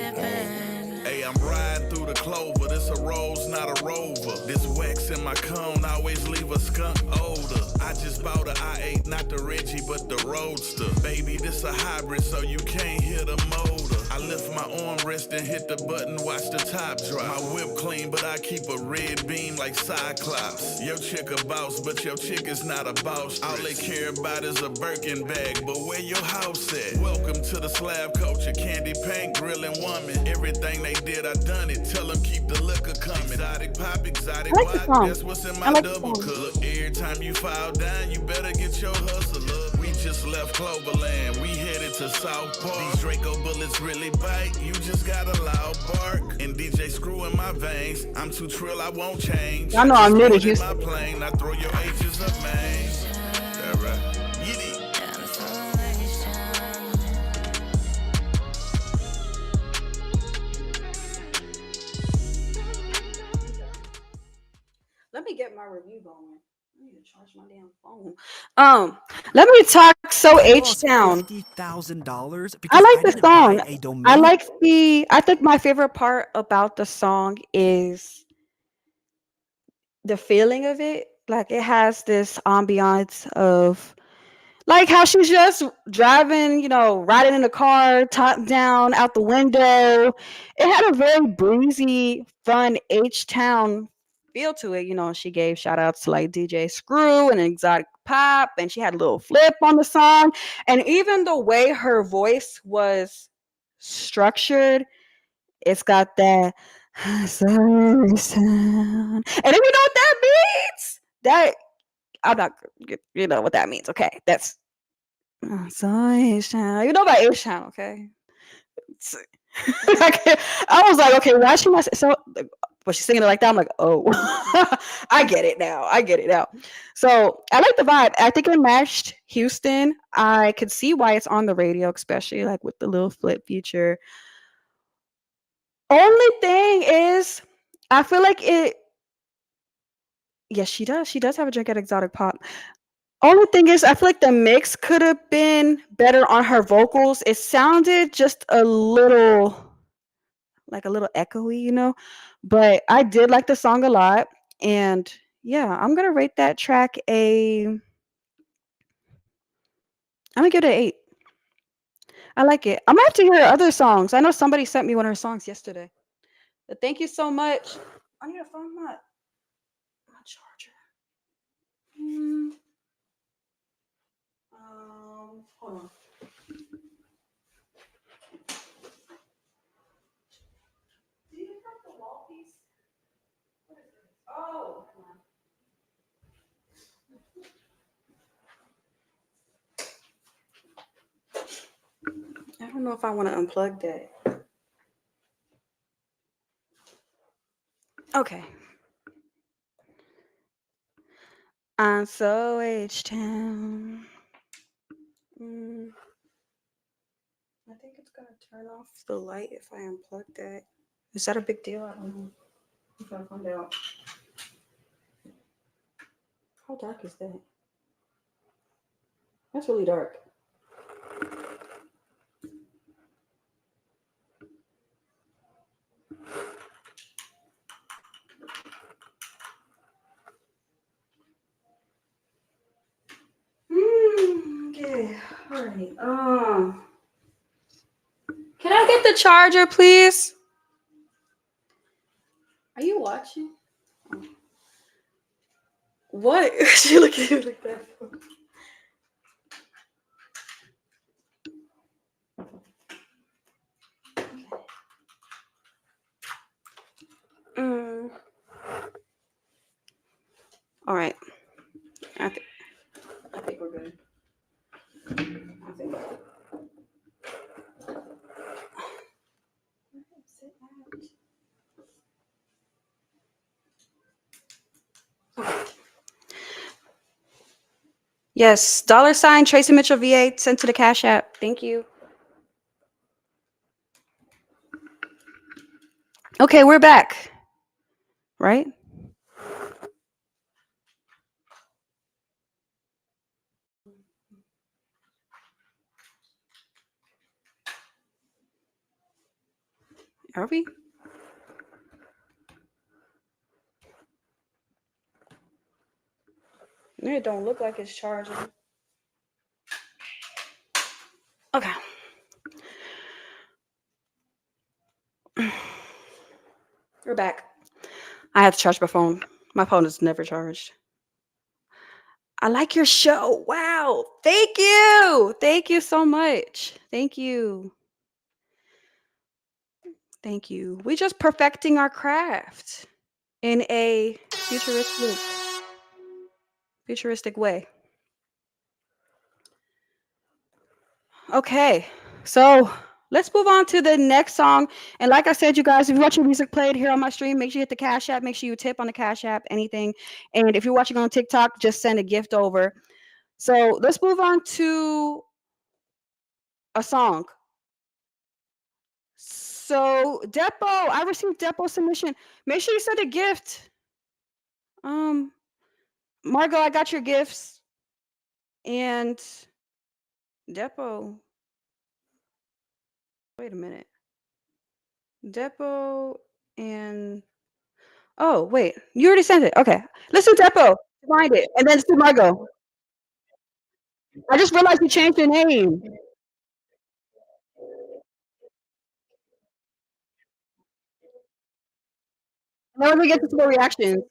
Hey, I'm riding through the clover. This a rose, not a rover. This wax in my cone always leave a skunk odor. I just bought a I8, not the Reggie, but the Roadster. Baby, this a hybrid, so you can't hear the motor. I lift my armrest and hit the button, watch the top drop. My whip clean, but I keep a red beam like Cyclops. Your chick a boss, but your chick is not a boss. All they care about is a Birkin bag, but where your house at? Welcome to the slab culture, candy paint, grilling woman. Everything they did, I done it. Tell them keep the liquor coming. Exotic pop, exotic I like the wine, song. that's what's in I my like the double song. cup. Every time you fall down, you better get your hustle up. We just left Cloverland, we headed to South Park. These Draco bullets really bite, you just got a loud bark. And DJ screw in my veins, I'm too trill, I won't change. Y'all know I'm new to Just Houston. my plane, I throw your H's up, man. That right? Yiddy. Let me get my review going. I need to charge my damn phone. Let me talk So H Town. $50,000 I because like I the didn't buy song. a I domain. like the. I think my favorite part about the song is the feeling of it. Like it has this ambiance of like how she's just driving, riding in the car, top down, out the window. It had a very breezy, fun H Town feel to it. She gave shout outs to like DJ Screw and Exotic Pop, and she had a little flip on the song. And even the way her voice was structured, it's got that sorry sound. And if you know what that means, that I'm not, you know what that means, okay? That's sorry, H-Town. You know about H-Town, okay? Like, I was like, okay, why she must so but she's singing it like that. I'm like, oh, I get it now. I get it now. So I like the vibe. I think it matched Houston. I could see why it's on the radio, especially like with the little flip feature. Only thing is, I feel like it. Yes, she does. She does have a drink at Exotic Pop. Only thing is, I feel like the mix could have been better on her vocals. It sounded just a little echoey. But I did like the song a lot. And yeah, I'm gonna rate that track I'm gonna give it an 8. I like it. I'm gonna have to hear her other songs. I know somebody sent me one of her songs yesterday. But thank you so much. I need to find my charger. Hold on. don't know if I want to unplug that. Okay. I'm so H-Town. I think it's gonna turn off the light if I unplug that. Is that a big deal? I don't know. I'm trying to find out. How dark is that? That's really dark. Okay. All right. Can I get the charger, please? Are you watching? What? She look at you like that. All right. I think we're good. I think. Yes, $ Tracy Mitchell VA sent to the Cash App. Thank you. Okay, we're back. Right? Are we? It don't look like it's charging. Okay. We're back. I had to charge my phone. My phone is never charged. I like your show. Wow. Thank you. Thank you so much. Thank you. Thank you. We just perfecting our craft in a futuristic way. Okay. So let's move on to the next song. And like I said, you guys, if you watch your music played here on my stream, make sure you hit the Cash App. Make sure you tip on the Cash App, anything. And if you're watching on TikTok, just send a gift over. So let's move on to a song. So Depo, I received Depo submission. Make sure you send a gift. Margot, I got your gifts. And Depo. Wait a minute. Depo and oh wait, you already sent it. Okay, let's do Depo. Find it, and then let's do Margot. I just realized you changed your name. Now let me get to the reactions.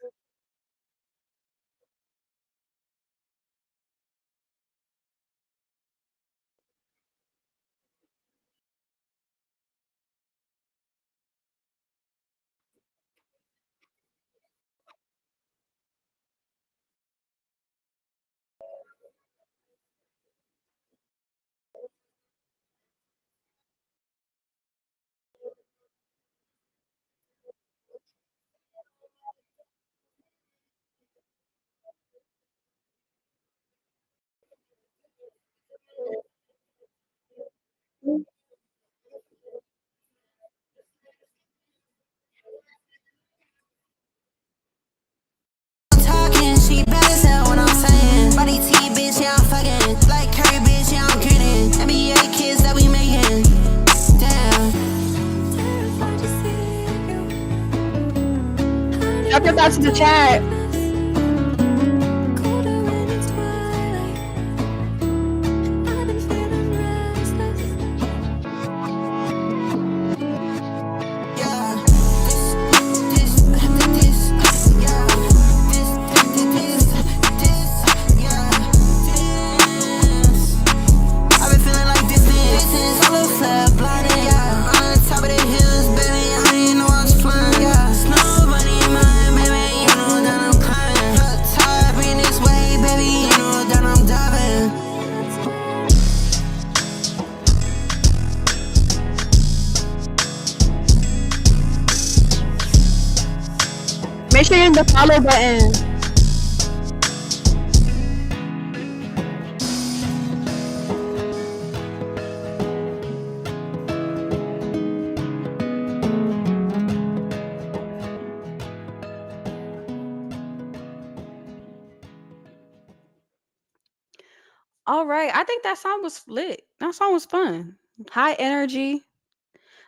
Talking, she better tell what I'm saying. Body T, bitch, yeah, I'm fucking. Like Curry, bitch, yeah, I'm kidding. NBA kids that we making. Damn. Drop your thoughts in the chat. sure you hit the follow button. All right. I think that song was lit. That song was fun. High energy.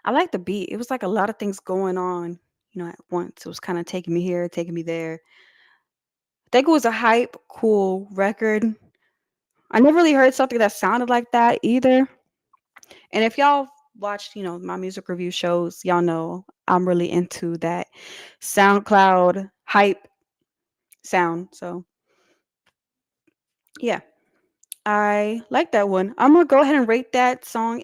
I like the beat. It was like a lot of things going on, at once. It was kind of taking me here, taking me there. I think it was a hype, cool record. I never really heard something that sounded like that either. And if y'all watched, my music review shows, y'all know I'm really into that SoundCloud hype sound. So, yeah, I like that one. I'm going to go ahead and rate that song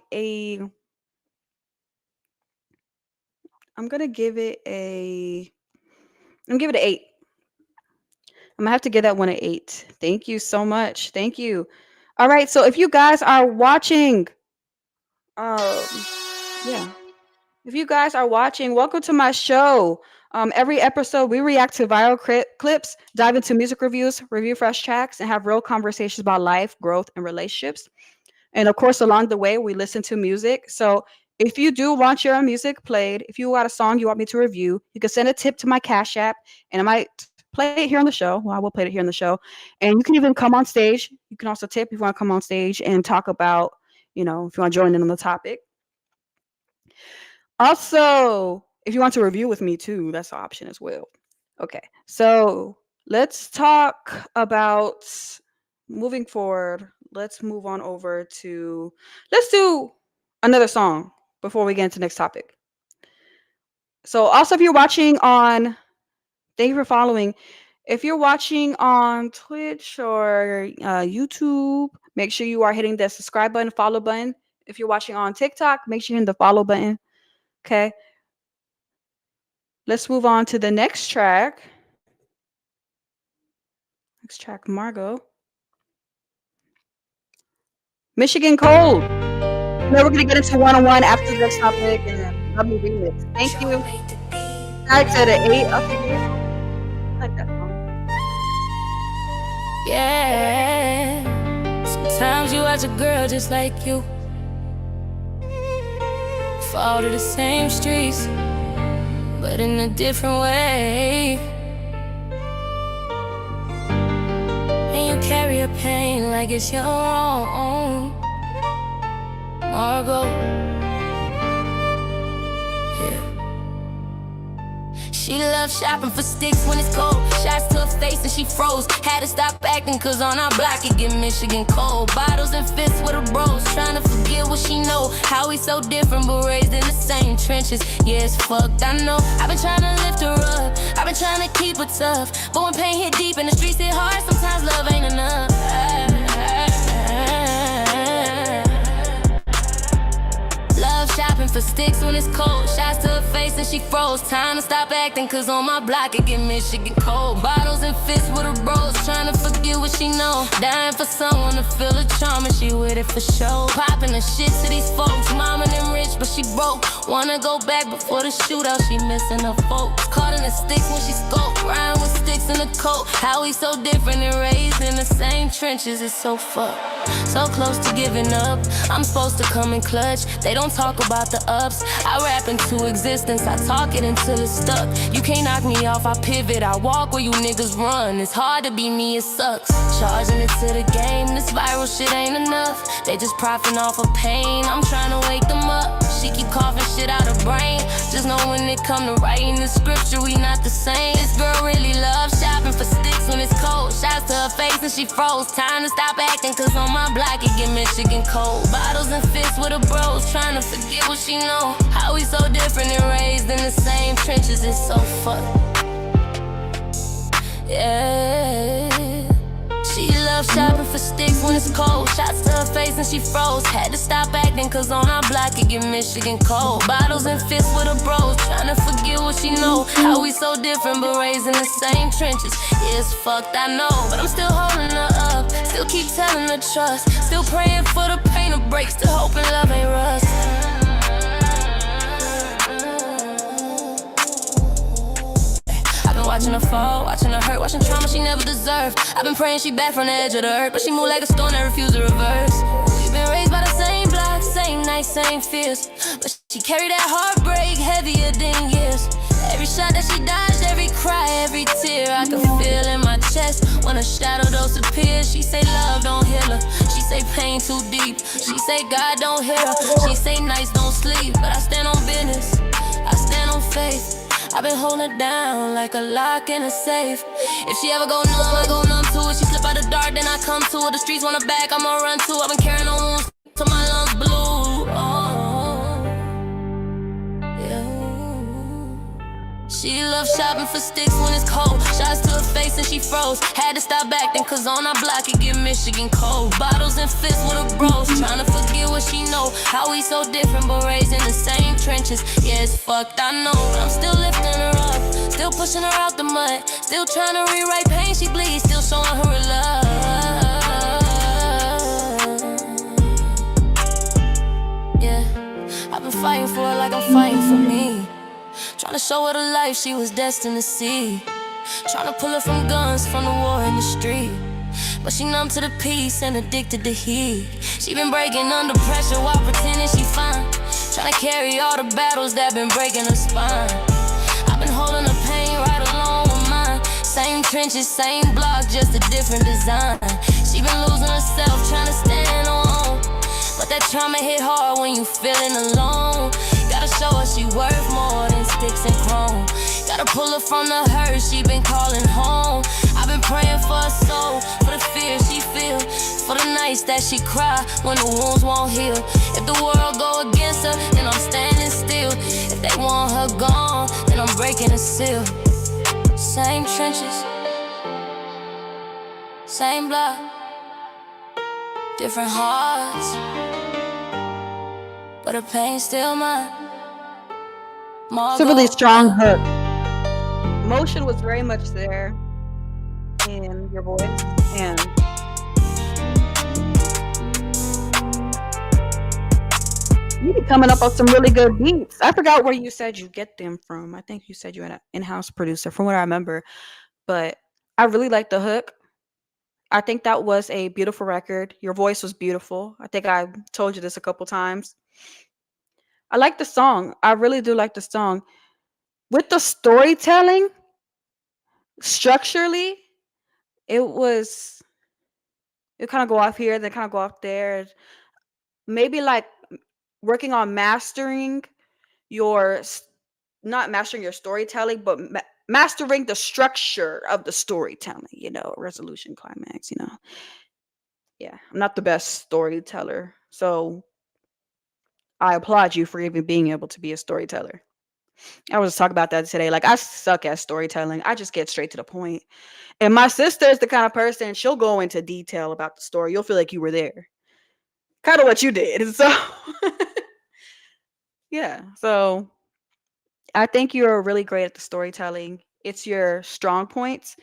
I'm going to give it I'm going to give it an 8. I'm gonna have to give that one an 8. Thank you so much. Thank you. All right. So if you guys are watching, yeah. If you guys are watching, welcome to my show. Every episode we react to viral clips, dive into music reviews, review fresh tracks, and have real conversations about life, growth, and relationships. And of course, along the way, we listen to music. So if you do want your music played, if you got a song you want me to review, you can send a tip to my Cash App, and I might play it here on the show. Well, I will play it here on the show. And you can even come on stage. You can also tip if you want to come on stage and talk about, if you want to join in on the topic. Also, if you want to review with me too, that's an option as well. Okay, so let's talk about moving forward. Let's move on over to, let's do another song before we get into the next topic. So also, if you're watching on, thank you for following. If you're watching on Twitch or YouTube, make sure you are hitting the subscribe button, follow button. If you're watching on TikTok, make sure you're hitting the follow button. Okay. Let's move on to the next track. Next track, Margot. Michigan Cold. Now we're gonna get into one-on-one after the next topic and then lovely remix. Thank you. I said an 8. Okay. I like that song. Yeah. Sometimes you watch a girl just like you fall to the same streets, but in a different way. And you carry your pain like it's your own. Margot, yeah. She loves shopping for sticks when it's cold. Shots to her face and she froze. Had to stop acting cause on our block it get Michigan cold. Bottles and fists with her bros, trying to forget what she know. How we so different but raised in the same trenches. Yeah, it's fucked, I know. I've been trying to lift her up, I've been trying to keep her tough. But when pain hit deep and the streets hit hard, sometimes love ain't enough. Shopping for sticks when it's cold. Shots to her face and she froze. Time to stop acting cause on my block it get Michigan cold. Bottles and fists with her bros, trying to forget what she know. Dying for someone to feel the charm and she with it for show. Popping the shit to these folks. Mama them rich but she broke. Wanna go back before the shootout, she missing her folks. Caught in the sticks when she scope. Riding with sticks in the coat. How we so different and raised in the same trenches, it's so fucked. So close to giving up, I'm supposed to come in clutch. They don't talk about the ups, I rap into existence, I talk it until it's stuck. You can't knock me off, I pivot, I walk where you niggas run. It's hard to be me, it sucks. Charging it to the game, this viral shit ain't enough. They just profiting off of pain, I'm trying to wake them up. She keep coughing shit out her brain. Just know when it come to writing the scripture, we not the same. This girl really loves shopping for sticks when it's cold. Shots to her face and she froze. Time to stop acting cause on my block it get Michigan cold. Bottles and fists with her bros, trying to forget what she know. How we so different and raised in the same trenches, it's so fucked. Yeah. She loves shopping for sticks when it's cold. Shots to her face and she froze. Had to stop acting cause on our block it get Michigan cold. Bottles and fists with her bros, trying to forget what she know. How we so different but raised in the same trenches. Yeah, it's fucked, I know, but I'm still holding her up. Still keep telling her trust. Still praying for the pain to break. Still hoping love ain't rust. watching her fall, watching her hurt, watching trauma she never deserved. I've been praying she back from the edge of the earth, but she moved like a stone and refused to reverse. We've been raised by the same block, same night, same fears, but she carried that heartbreak heavier than years. Every shot that she dodged, every cry, every tear, I can feel in my chest when a shadow disappears. She say love don't heal her, she say pain too deep, she say God don't hear her, she say nights don't sleep, but I stand on business, I stand on faith. I've been holding her down like a lock in a safe. If she ever go numb, I go numb too. If she slip out the dark, then I come to her. The streets want her back, I'ma run too. I've been carrying on wounds till my lungs blue. Oh, yeah. She loves shopping for sticks when it's cold. Shots to her face and she froze. Had to stop acting cause on our block it get Michigan cold. Bottles and fists with her bros, trying to forget what she know. How we so different but raised in the same trenches. Yeah, it's fucked, I know, but I'm still lifting her up, still pushing her out the mud, still trying to rewrite pain she bleeds, still showing her love. Yeah, I've been fighting for her like I'm fighting for me. Trying to show her the life she was destined to see. Trying to pull her from guns, from the war in the street. But she numb to the peace and addicted to heat. She been breaking under pressure while pretending she fine. Trying to carry all the battles that been breaking her spine. I've been holding the pain right along with mine. Same trenches, same block, just a different design. She been losing herself, trying to stand on. But that trauma hit hard when you feeling alone. Gotta show her she worth more than sticks and chrome. Gotta pull her from the hurt she been calling home. I've been praying for her soul, for the fear she feel, for the nights that she cry when the wounds won't heal. If the world go against her, then I'm standing still. If they want her gone, then I'm breaking the seal. Same trenches, same block, different hearts, but the pain's still mine. It's a really strong hook. Emotion was very much there in your voice, and you be coming up with some really good beats. I forgot where you said you get them from. I think you said you're an in-house producer, from what I remember. But I really like the hook. I think that was a beautiful record. Your voice was beautiful. I think I told you this a couple times. I like the song. I really do like the song. With the storytelling, structurally, it was it kind of go off here, then kind of go off there. Maybe like working on mastering your not mastering your storytelling, but mastering the structure of the storytelling, resolution, climax, Yeah, I'm not the best storyteller. So I applaud you for even being able to be a storyteller. I was talking about that today. Like, I suck at storytelling. I just get straight to the point. And my sister is the kind of person, she'll go into detail about the story. You'll feel like you were there. Kind of what you did. So, yeah. So, I think you're really great at the storytelling. It's your strong points,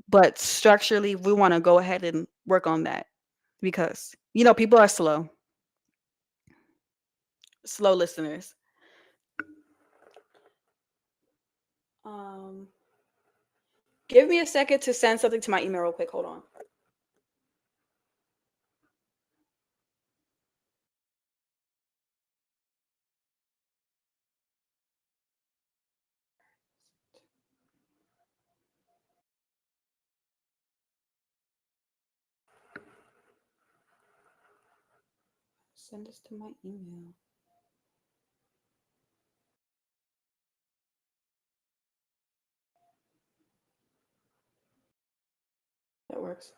but structurally, we want to go ahead and work on that because, people are slow listeners. Um, Give me a second to send something to my email real quick. Hold on. Send this to my email. That works.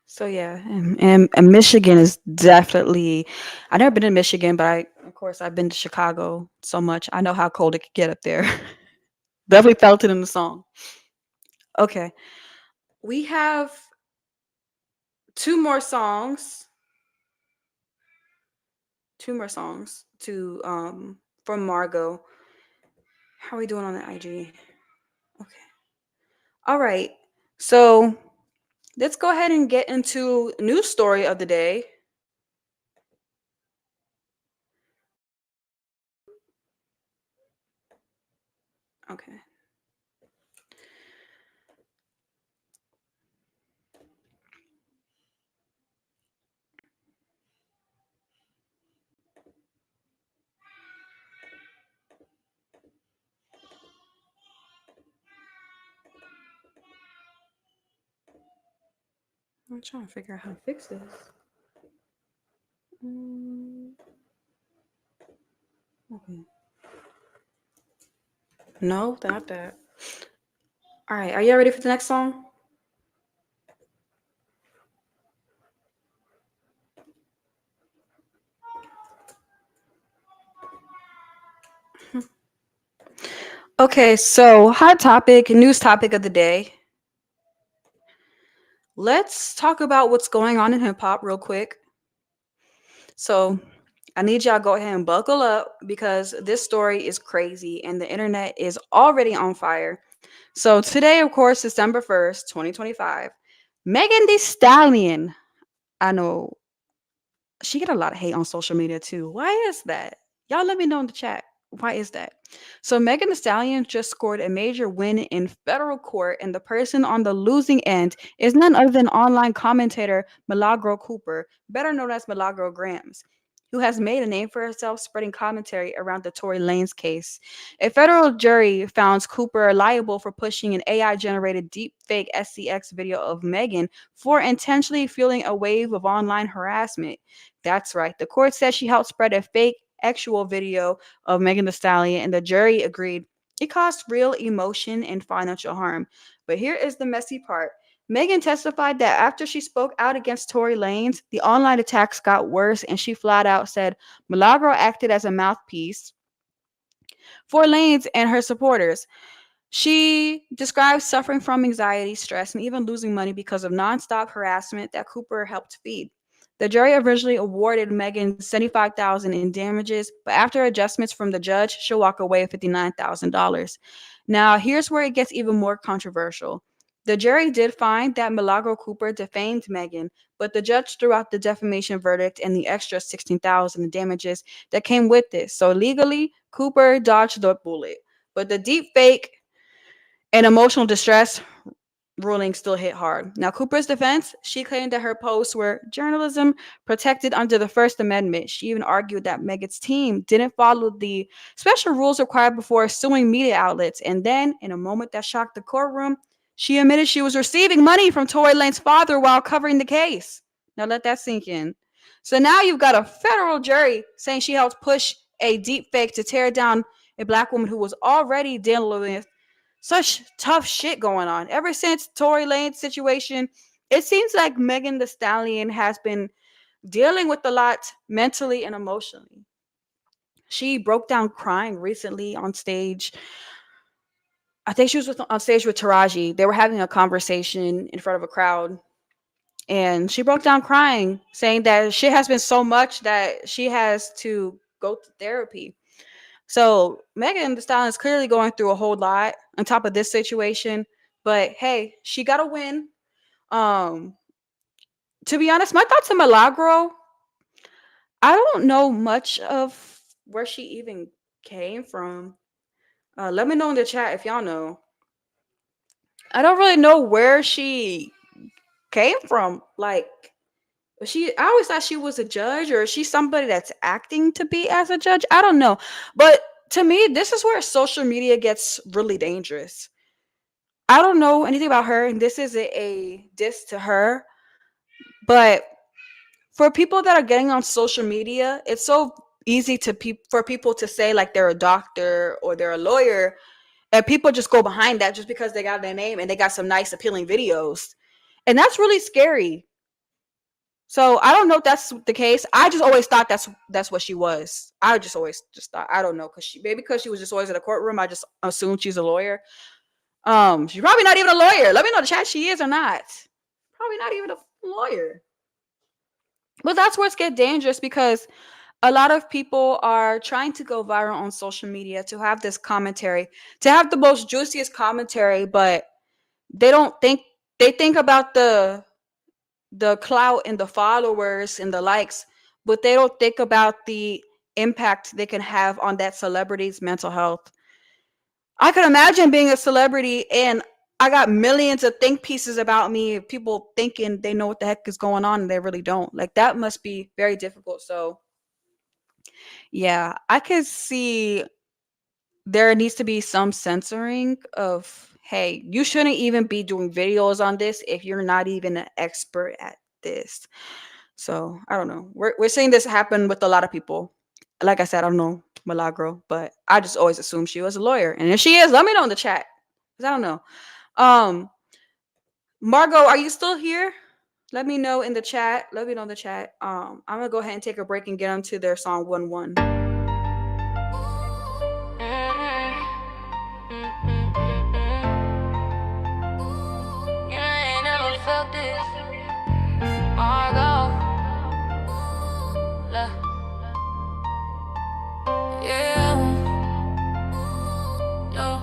So yeah, and Michigan is definitely. I've never been to Michigan, but of course, I've been to Chicago so much. I know how cold it could get up there. Definitely felt it in the song. Okay, we have two more songs. Two more songs to from Margot. How are we doing on the IG? Okay. All right. So let's go ahead and get into news story of the day. Okay. I'm trying to figure out how to fix this. Mm, okay. No, not that. All right. Are you ready for the next song? Okay. So, hot topic, news topic of the day. Let's talk about what's going on in hip hop real quick. So, I need y'all to go ahead and buckle up because this story is crazy and the internet is already on fire. So today, of course, December 1st, 2025, Megan Thee Stallion. I know she get a lot of hate on social media too. Why is that? Y'all let me know in the chat. Why is that? So Megan Thee Stallion just scored a major win in federal court, and the person on the losing end is none other than online commentator Milagro Cooper, better known as Milagro Grams, who has made a name for herself spreading commentary around the Tory Lanez case. A federal jury found Cooper liable for pushing an AI-generated deepfake SCX video of Megan for intentionally fueling a wave of online harassment. That's right. The court said she helped spread a fake actual video of Megan Thee Stallion, and the jury agreed it caused real emotion and financial harm. But here is the messy part. Megan testified that after she spoke out against Tory Lanez, the online attacks got worse, and she flat out said Milagro acted as a mouthpiece for Lanez and her supporters. She describes suffering from anxiety, stress, and even losing money because of nonstop harassment that Cooper helped feed. The jury originally awarded Megan $75,000 in damages, but after adjustments from the judge, she'll walk away with $59,000. Now, here's where it gets even more controversial. The jury did find that Milagro Cooper defamed Megan, but the judge threw out the defamation verdict and the extra $16,000 in damages that came with this. So legally, Cooper dodged the bullet. But the deep fake and emotional distress ruling still hit hard. Now, Cooper's defense, she claimed that her posts were journalism protected under the First Amendment. She even argued that Megan's team didn't follow the special rules required before suing media outlets. And then, in a moment that shocked the courtroom, she admitted she was receiving money from Tory Lane's father while covering the case. Now, let that sink in. So now you've got a federal jury saying she helped push a deep fake to tear down a black woman who was already dealing with such tough shit going on. Ever since Tory Lane's situation, it seems like Megan Thee Stallion has been dealing with a lot mentally and emotionally. She broke down crying recently on stage. I think she was on stage with Taraji. They were having a conversation in front of a crowd, and she broke down crying, saying that shit has been so much that she has to go to therapy. So Megan Thee Stallion is clearly going through a whole lot on top of this situation. But hey, she got a win. Um, to be honest, my thoughts on Milagro, I don't know much of where she even came from. Let me know in the chat if y'all know. I don't really know where she came from. Like, I always thought she was a judge, or is she somebody that's acting to be as a judge? I don't know. But to me, this is where social media gets really dangerous. I don't know anything about her, and this is a diss to her. But for people that are getting on social media, it's so easy for people to say like they're a doctor or they're a lawyer, and people just go behind that just because they got their name and they got some nice appealing videos, and that's really scary. So I don't know if that's the case. I just always thought that's what she was. I just always just thought, I don't know, because she was just always in a courtroom. I just assumed she's a lawyer. She's probably not even a lawyer. Let me know in the chat she is or not. Probably not even a lawyer. But that's where it's get dangerous because a lot of people are trying to go viral on social media to have this commentary, to have the most juiciest commentary, but they don't think they think about the clout and the followers and the likes, but they don't think about the impact they can have on that celebrity's mental health. I could imagine being a celebrity and I got millions of think pieces about me, people thinking they know what the heck is going on and they really don't. Like that must be very difficult. So, yeah, I could see there needs to be some censoring of, hey, you shouldn't even be doing videos on this if you're not even an expert at this. So I don't know. We're seeing this happen with a lot of people. Like I said, I don't know Milagro, but I just always assumed she was a lawyer. And if she is, let me know in the chat. Because I don't know. Um, Margot, are you still here? Let me know in the chat. Let me know in the chat. I'm gonna go ahead and take a break and get onto their song 1-1. You ain't never felt this. Margo, look, yeah, yo,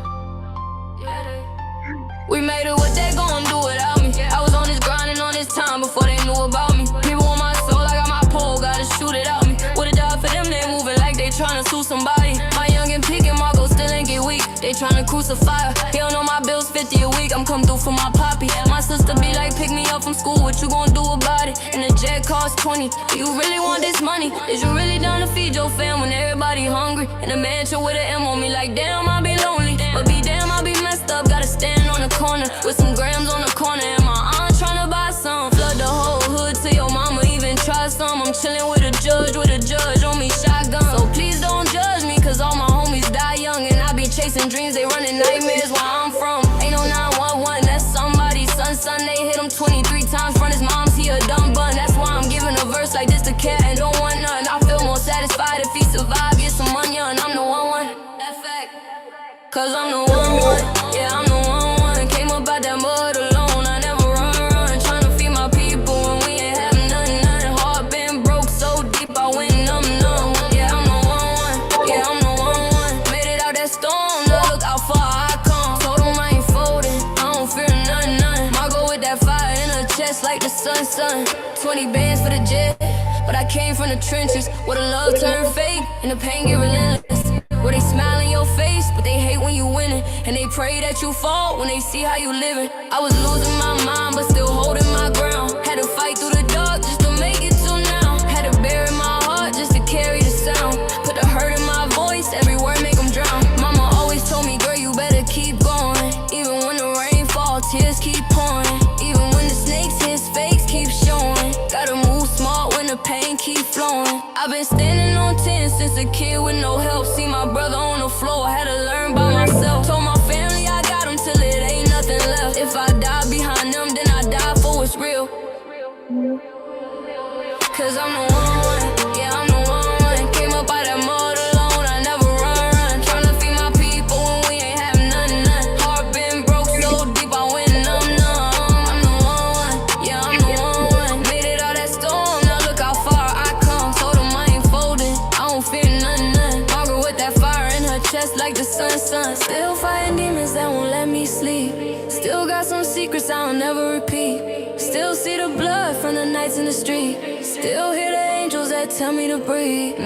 yeah, we made it, what they gon' do without me? I was on this grinding on this time before they knew about me. People want my soul, I got my pole, gotta shoot it out me. Would've died for them, they moving like they tryna sue somebody. My young and peaking, Margo still ain't get weak. They tryna crucify her. He don't know my bills 50 a week, I'm come through for my poppy. My sister be like, pick me up from school, what you gon' do about it? And the jet cost 20. Do you really want this money? Is you really down to feed your fam when everybody hungry? In a mansion with an M on me, like damn, I be lonely. But be damn, I be messed up, gotta stand on the corner with some grams on the corner. And my aunt tryna buy some. Flood the whole hood till your mama even try some. I'm chilling with a judge on me shotgun. So please don't judge me, cause all my homies die young. And I be chasing dreams, they running nightmares where I'm from. Ain't no 911, that's somebody's son. They hit him 23 times from his mom's, he a dumb bun. That's why I'm giving a verse like this to cat and don't want none. I feel more satisfied if he survive, get some money, and I'm the one. That fact. Cause I'm the one. Yeah, I'm the one. Came up out that mud alone. I never run. Tryna feed my people when we ain't have nothing. Heart been broke so deep, I went numb. Yeah, I'm the one. Yeah, I'm the one. Made it out that storm. Now look how far I come. Told them I ain't folding. I don't fear nothing. Margo with that fire in her chest like the sun. 20 bands for the jet. But I came from the trenches where the love turned fake and the pain get relentless. Where they smile in your face, but they hate when you winning. And they pray that you fall when they see how you living. I was losing my mind, but still holding my ground. Had to fight through the dark just to make it to now. Had to bury my heart just to carry the sound. Put the hurt in my voice, every word make them drown. Mama always told me, girl, you better keep going. Even when the rain falls, tears keep pouring. Even when the snakes his fakes keep showing. Gotta move smart when the pain keep flowing. I've been standing on 10 since a kid with no help. See my brother on the floor, had to learn by myself. Told my family I got them till it ain't nothing left. If I die behind them, then I die for what's real. Cause I'm the one, yeah, I'm the one. Came up out that mud alone, I never run. Tryna feed my people when we ain't have nothing. Heart been broke so deep, I went numb. I'm the one, yeah, I'm the one. Made it out that storm, now look how far I come. Told them I ain't folding, I don't fear nothing. Margaret with that fire in her chest like the sun. Still fighting demons that won't let me sleep. Still got some secrets I'll never repeat. Still see the blood from the nights in the street. Still hear the angels that tell me to breathe.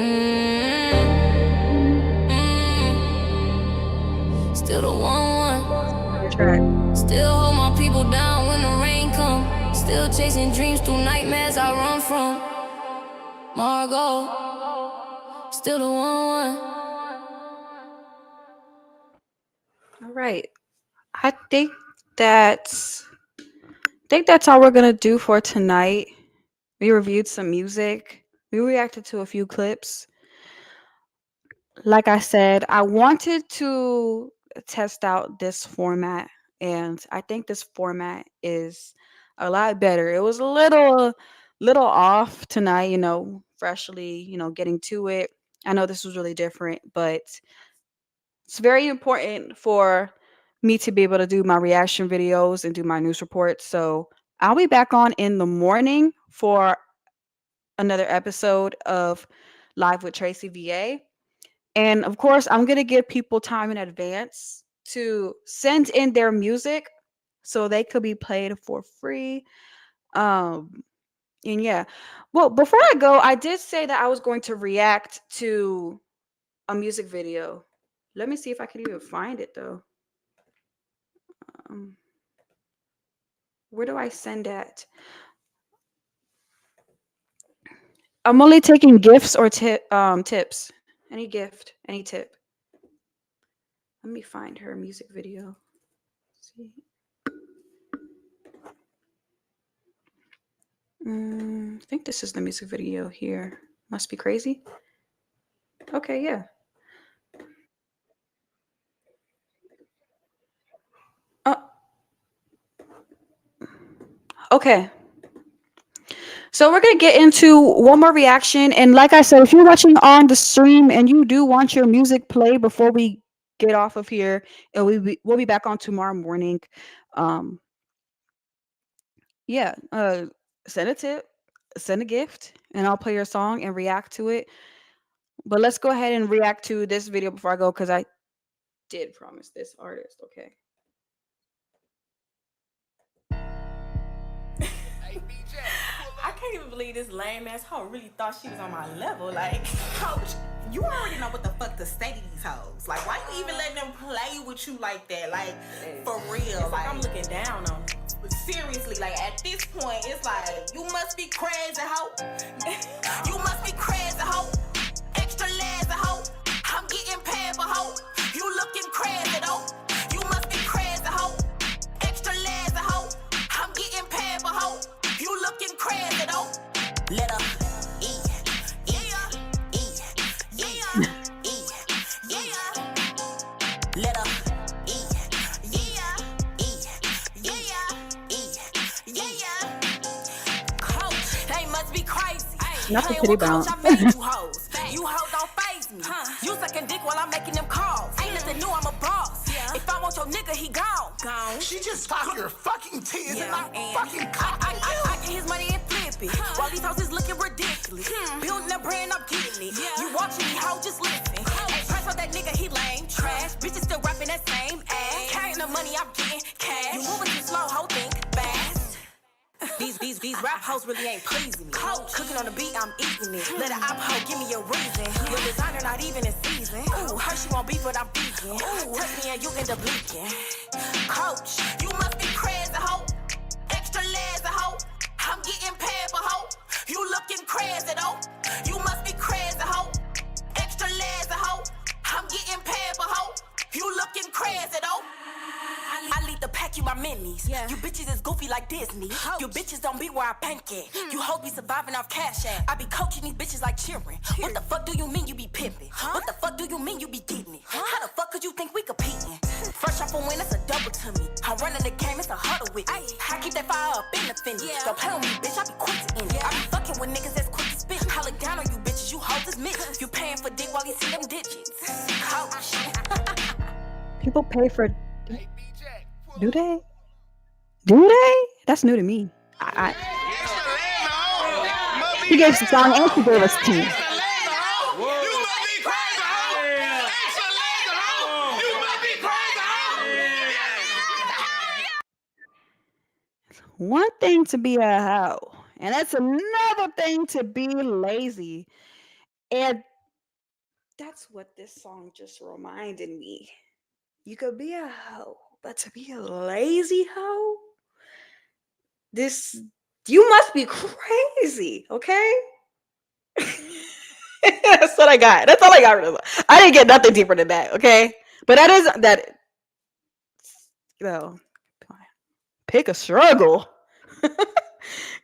Still the one. Still hold my people down when the rain come. Still chasing dreams through nightmares I run from. Margo, still the one. All right. I that's that's all we're gonna do for tonight. We reviewed some music. We reacted to a few clips. Like I said, I wanted to test out this format, and I think this format is a lot better. It was a little off tonight, freshly, getting to it. I know this was really different, but it's very important for me to be able to do my reaction videos and do my news reports. So I'll be back on in the morning for another episode of Live with Tracy VA. And of course, I'm going to give people time in advance to send in their music so they could be played for free. Um, and yeah. Well, before I go, I did say that I was going to react to a music video. Let me see if I can even find it though. Um, where do I send at? I'm only taking gifts or tips. Any gift, any tip. Let me find her music video. See. I think this is the music video here. Must be crazy. Okay, yeah. Uh, okay. So we're gonna get into one more reaction, and like I said, if you're watching on the stream and you do want your music played before we get off of here, and we'll be back on tomorrow morning. Um, yeah, send a tip, send a gift, and I'll play your song and react to it. But let's go ahead and react to this video before I go because I did promise this artist. Okay. I can't even believe this lame ass hoe really thought she was on my level. Like, coach, you already know what the fuck to say to these hoes. Like, why you even letting them play with you like that? Like, for real. Like, I'm looking down on them. Seriously, like, at this point, it's like, you must be crazy, hoe. You must be crazy, hoe. Extra lazy, hoe. I'm getting paid for hoe. You looking crazy, though. You must be crazy, hoe. Extra lazy, hoe. I'm getting paid for hoe. You looking crazy, though. Let her eat, eat, eat, eat, eat, eat. Let her eat, eat, eat, eat, eat. Coach, they must be crazy. Not the Hey, titty what coach bounce. I made you hoes? You hoes don't faze me. You sucking dick while I'm making them calls. Ain't nothing new, I'm a boss. If I want your nigga, he gone. She just stuck your fucking tears in my And fucking cock. I get his money and flip it. While these houses looking ridiculous. Building a brand, I'm getting it. You watching me, hoe, just listen. Ain't press on that nigga, he lame. Trash. Bitches still rapping that same ass. Carrying the money, I'm getting cash. You moving too slow, hoe, think fast. These rap hoes really ain't pleasing me. Cooking on the beat, I'm eating it. Let a op hoe give me a reason. Your designer not even in season. Ooh, her she won't beef, but I'm vegan. Ooh, touch me and you end up leaking. Coach, you must be crazy, hoe. Extra lazy, hoe. I'm getting paid for hoe. You looking crazy, though. You must be crazy, hoe. Extra lazy, hoe. I'm getting paid for hoe. You looking crazy, though. I lead the pack, you my minis. You bitches is goofy like Disney. You bitches don't be where I bank at. You hoes be surviving off cash at. I be coaching these bitches like cheering. What the fuck do you mean you be pimping? What the fuck do you mean you be getting it? How the fuck could you think we competing? Fresh off a win, it's a double to me. I'm running the game, it's a huddle with me. I keep that fire up in the fender. Don't play with me, bitch, I be quick to end it. I be fucking with niggas that's quick to spit. Holla down on you bitches, you hoes is mixed. You paying for dick while you see them digits. Coach. People pay for. Do they? Do they? That's new to me. She gave us the song and she gave us tea. One thing to be a hoe, and that's another thing to be lazy. And that's what this song just reminded me. You could be a hoe, but to be a lazy hoe, this you must be crazy, okay? That's what I got. That's all I got. I didn't get nothing deeper than that, okay? But that is that. You know, pick a struggle.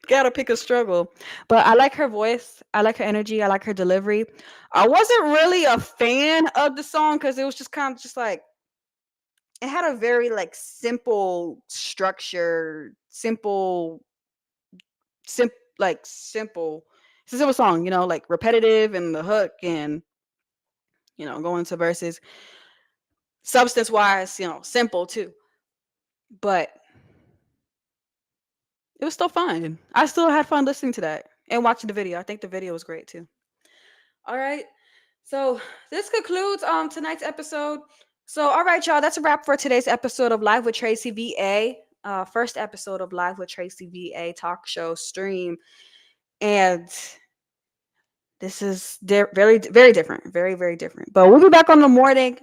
Gotta pick a struggle. But I like her voice. I like her energy. I like her delivery. I wasn't really a fan of the song because it was just kind of just like it had a very like simple structure, simple. It's a simple song, like repetitive and the hook and going to verses. Substance wise, simple too. But it was still fun. I still had fun listening to that and watching the video. I think the video was great too. All right. So this concludes tonight's episode. So all right, y'all, that's a wrap for today's episode of Live with Tracy VA. First episode of Live with Tracy VA talk show stream. And this is very, very different. Very, very different. But we'll be back on the morning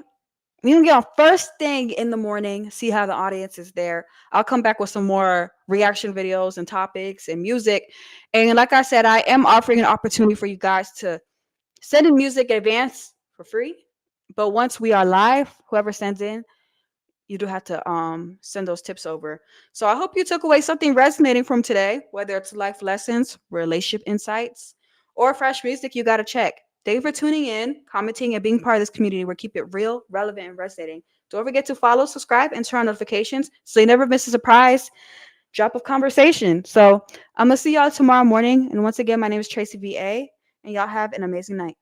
We can get on first thing in the morning, see how the audience is there. I'll come back with some more reaction videos and topics and music. And like I said, I am offering an opportunity for you guys to send in music in advance for free. But once we are live, whoever sends in, you do have to send those tips over. So I hope you took away something resonating from today, whether it's life lessons, relationship insights, or fresh music you got to check. Thank you for tuning in, commenting, and being part of this community. We're keep it real, relevant, and resonating. Don't forget to follow, subscribe, and turn on notifications so you never miss a surprise drop of conversation. So I'm gonna see y'all tomorrow morning. And once again, my name is Tracy VA, and y'all have an amazing night.